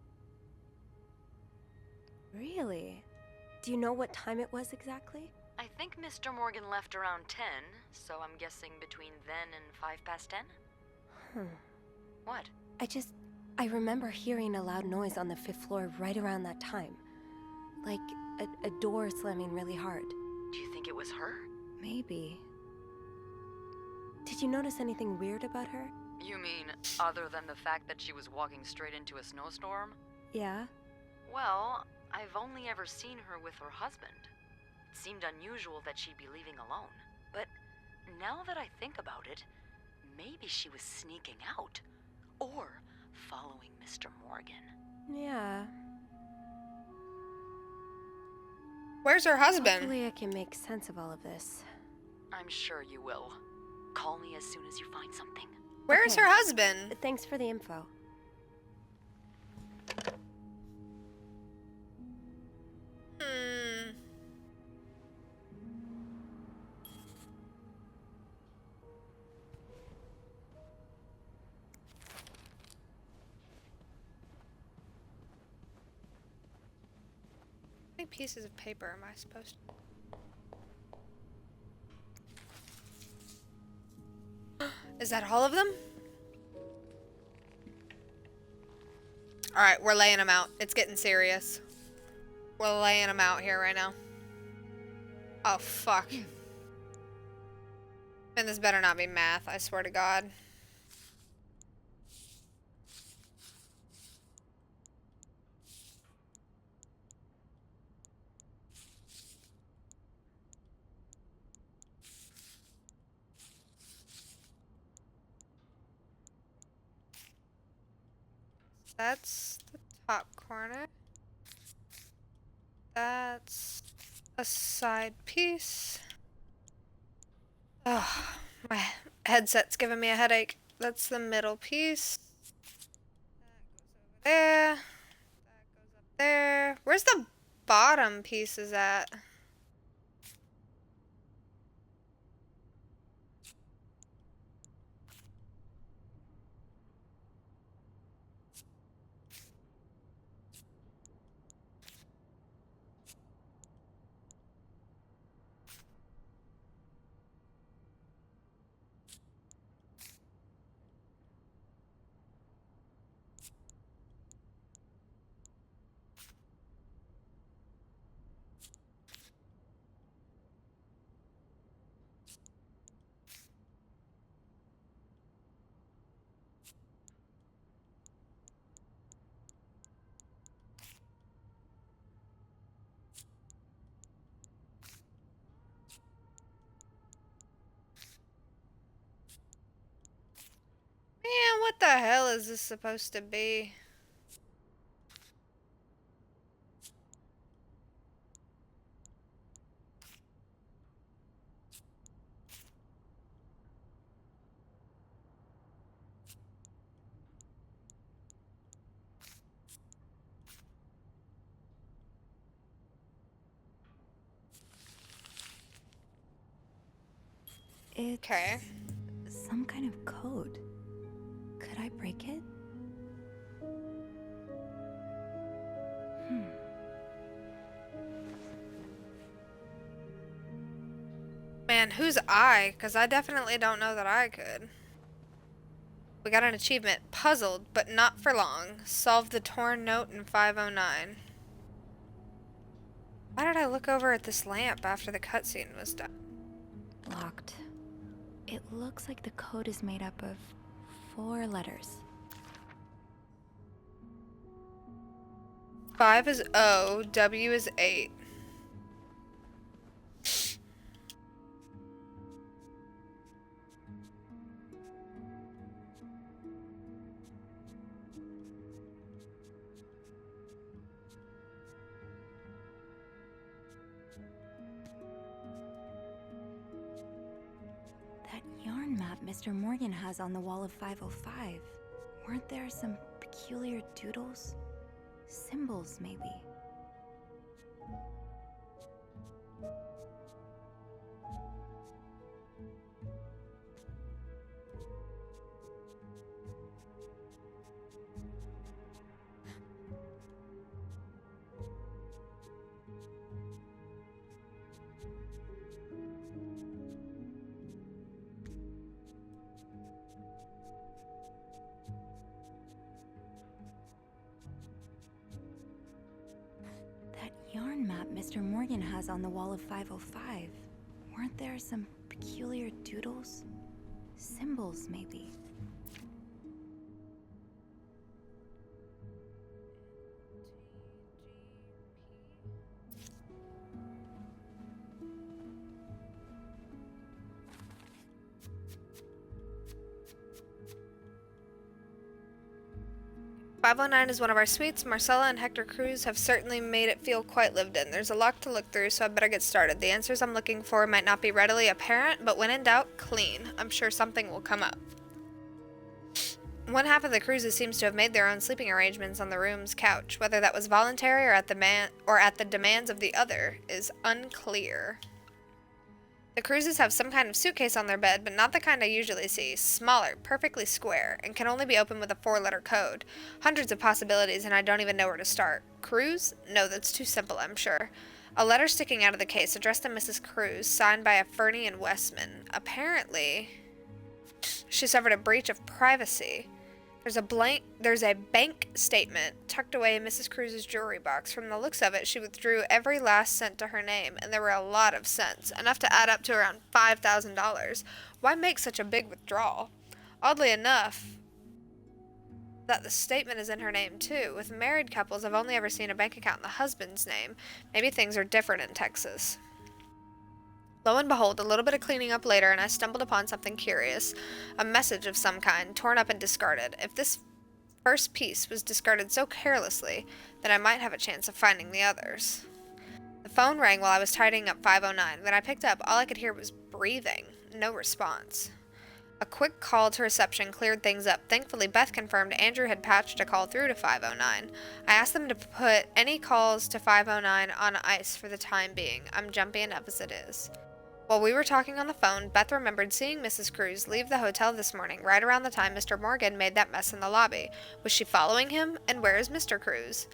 Really? Do you know what time it was exactly? I think Mr. Morgan left around 10, so I'm guessing between then and 10:05? What? I remember hearing a loud noise on the 5th floor right around that time. Like a door slamming really hard. Do you think it was her? Maybe. Did you notice anything weird about her? You mean, other than the fact that she was walking straight into a snowstorm? Yeah? Well, I've only ever seen her with her husband. It seemed unusual that she'd be leaving alone. But now that I think about it, maybe she was sneaking out. Or following Mr. Morgan. Yeah. Where's her husband? Hopefully I can make sense of all of this. I'm sure you will. Call me as soon as you find something. Where's her husband? Thanks for the info. How many pieces of paper am I supposed to... Is that all of them? Alright, we're laying them out. It's getting serious. We're laying them out here right now. Oh, fuck. And this better not be math, I swear to God. That's the top corner. That's a side piece. Oh, my headset's giving me a headache. That's the middle piece. That goes over there. That goes up there. Where's the bottom pieces at? Man, what the hell is this supposed to be? It's some kind of code. Could I break it? Man, who's I? Because I definitely don't know that I could. We got an achievement. Puzzled, but not for long. Solve the torn note in 509. Why did I look over at this lamp after the cutscene was done? Locked. It looks like the code is made up of 4 letters. 5 is O, W is 8. That yarn map Mr. Morgan has on the wall of 505. Weren't there some peculiar doodles? Symbols, maybe. Mr. Morgan has on the wall of 505. Weren't there some peculiar doodles? Symbols, maybe. .509 is one of our suites. Marcella and Hector Cruz have certainly made it feel quite lived in. There's a lot to look through, so I better get started. The answers I'm looking for might not be readily apparent, but when in doubt, clean. I'm sure something will come up. One half of the Cruzes seems to have made their own sleeping arrangements on the room's couch. Whether that was voluntary or at the demands of the other is unclear. The Cruzes have some kind of suitcase on their bed, but not the kind I usually see. Smaller, perfectly square, and can only be opened with a 4-letter code. Hundreds of possibilities, and I don't even know where to start. Cruz? No, that's too simple, I'm sure. A letter sticking out of the case, addressed to Mrs. Cruz, signed by a Fernie and Westman. Apparently, she suffered a breach of privacy. There's a bank statement tucked away in Mrs. Cruz's jewelry box. From the looks of it, she withdrew every last cent to her name, and there were a lot of cents, enough to add up to around $5,000. Why make such a big withdrawal? Oddly enough, that the statement is in her name too. With married couples, I've only ever seen a bank account in the husband's name. Maybe things are different in Texas. Lo and behold, a little bit of cleaning up later, and I stumbled upon something curious. A message of some kind, torn up and discarded. If this first piece was discarded so carelessly, then I might have a chance of finding the others. The phone rang while I was tidying up 509. When I picked up, all I could hear was breathing. No response. A quick call to reception cleared things up. Thankfully, Beth confirmed Andrew had patched a call through to 509. I asked them to put any calls to 509 on ice for the time being. I'm jumpy enough as it is. While we were talking on the phone, Beth remembered seeing Mrs. Cruz leave the hotel this morning, right around the time Mr. Morgan made that mess in the lobby. Was she following him? And where is Mr. Cruz?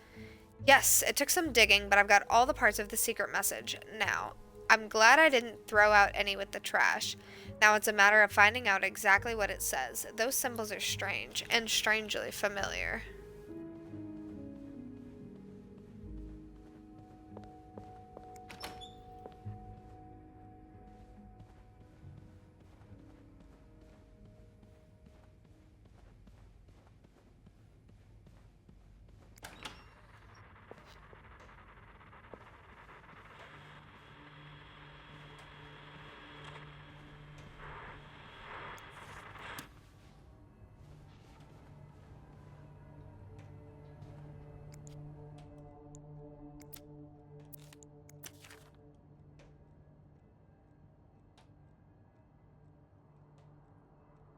Yes, it took some digging, but I've got all the parts of the secret message. Now, I'm glad I didn't throw out any with the trash. Now it's a matter of finding out exactly what it says. Those symbols are strange, and strangely familiar.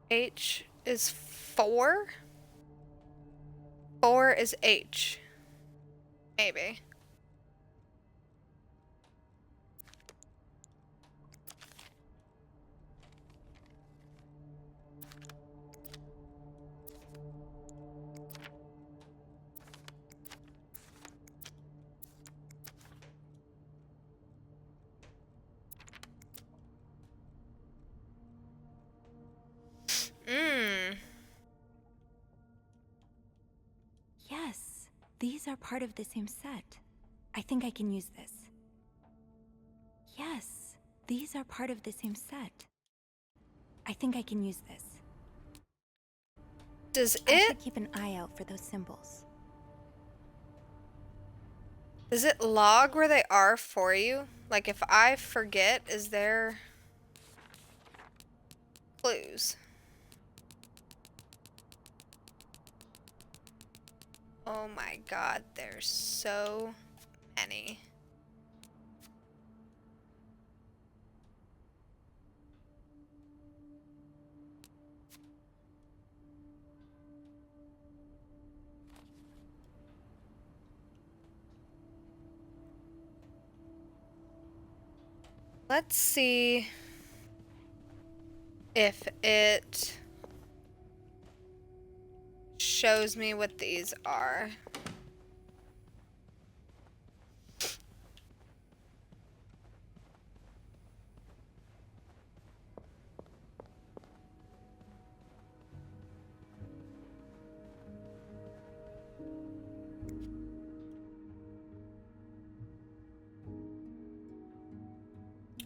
H is 4? 4 is H. Maybe. Yes, these are part of the same set. I think I can use this. Yes, these are part of the same set. I think I can use this. I should keep an eye out for those symbols. Does it log where they are for you? Like if I forget, is there clues? Oh my god, there's so many. Let's see if it shows me what these are.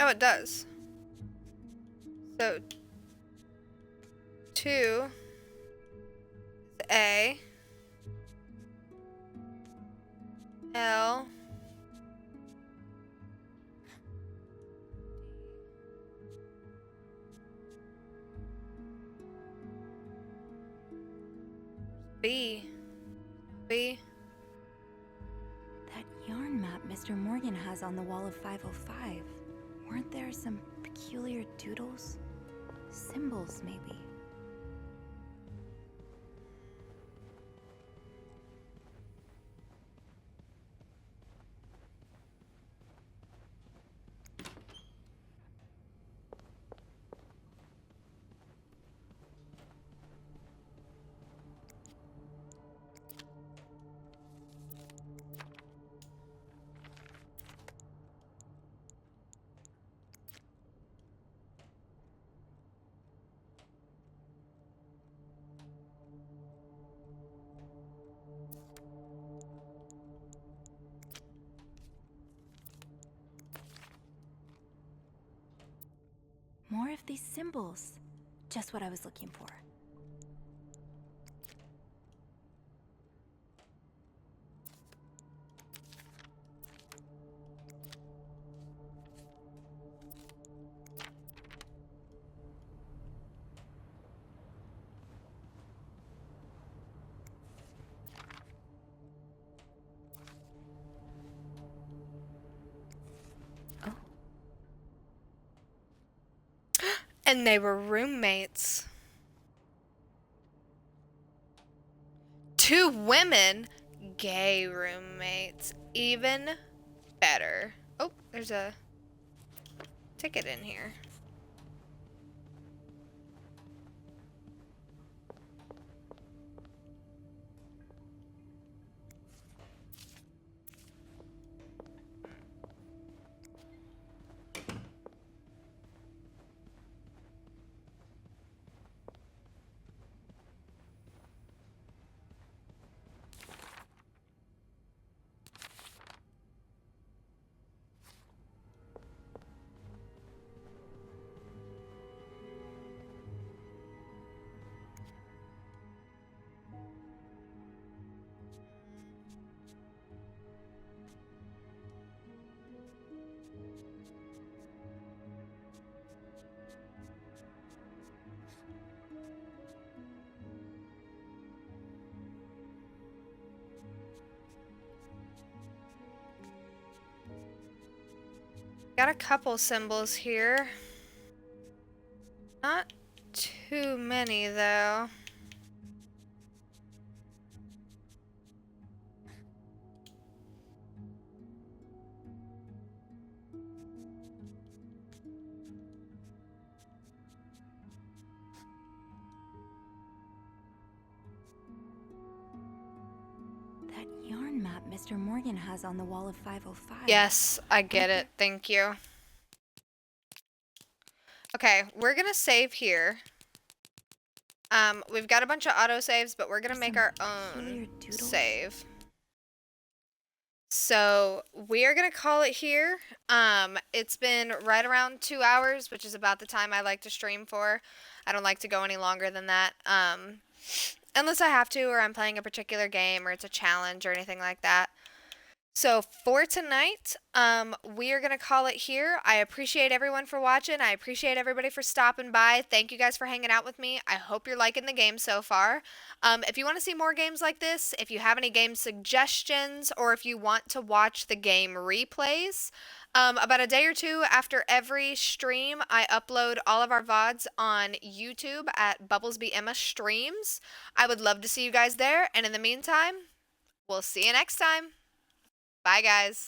Oh, it does. So 2 is A. L. B. B. That yarn map Mr. Morgan has on the wall of 505. Weren't there some peculiar doodles? Symbols, maybe. More of these symbols. Just what I was looking for. And they were roommates. 2 women, gay roommates. Even better. Oh, there's a ticket in here. Got a couple symbols here. Not too many, though. That yarn map Mr. Morgan has on the wall of 505. Yes, I get it. Thank you. Okay, we're gonna save here. We've got a bunch of autosaves, but we're gonna make our own save. So we are gonna call it here. It's been right around 2 hours, which is about the time I like to stream for. I don't like to go any longer than that. Unless I have to, or I'm playing a particular game, or it's a challenge, or anything like that. So for tonight, we are going to call it here. I appreciate everyone for watching. I appreciate everybody for stopping by. Thank you guys for hanging out with me. I hope you're liking the game so far. If you want to see more games like this, if you have any game suggestions, or if you want to watch the game replays, about a day or two after every stream, I upload all of our VODs on YouTube at Bubblesby Emma Streams. I would love to see you guys there, and in the meantime, we'll see you next time. Bye, guys.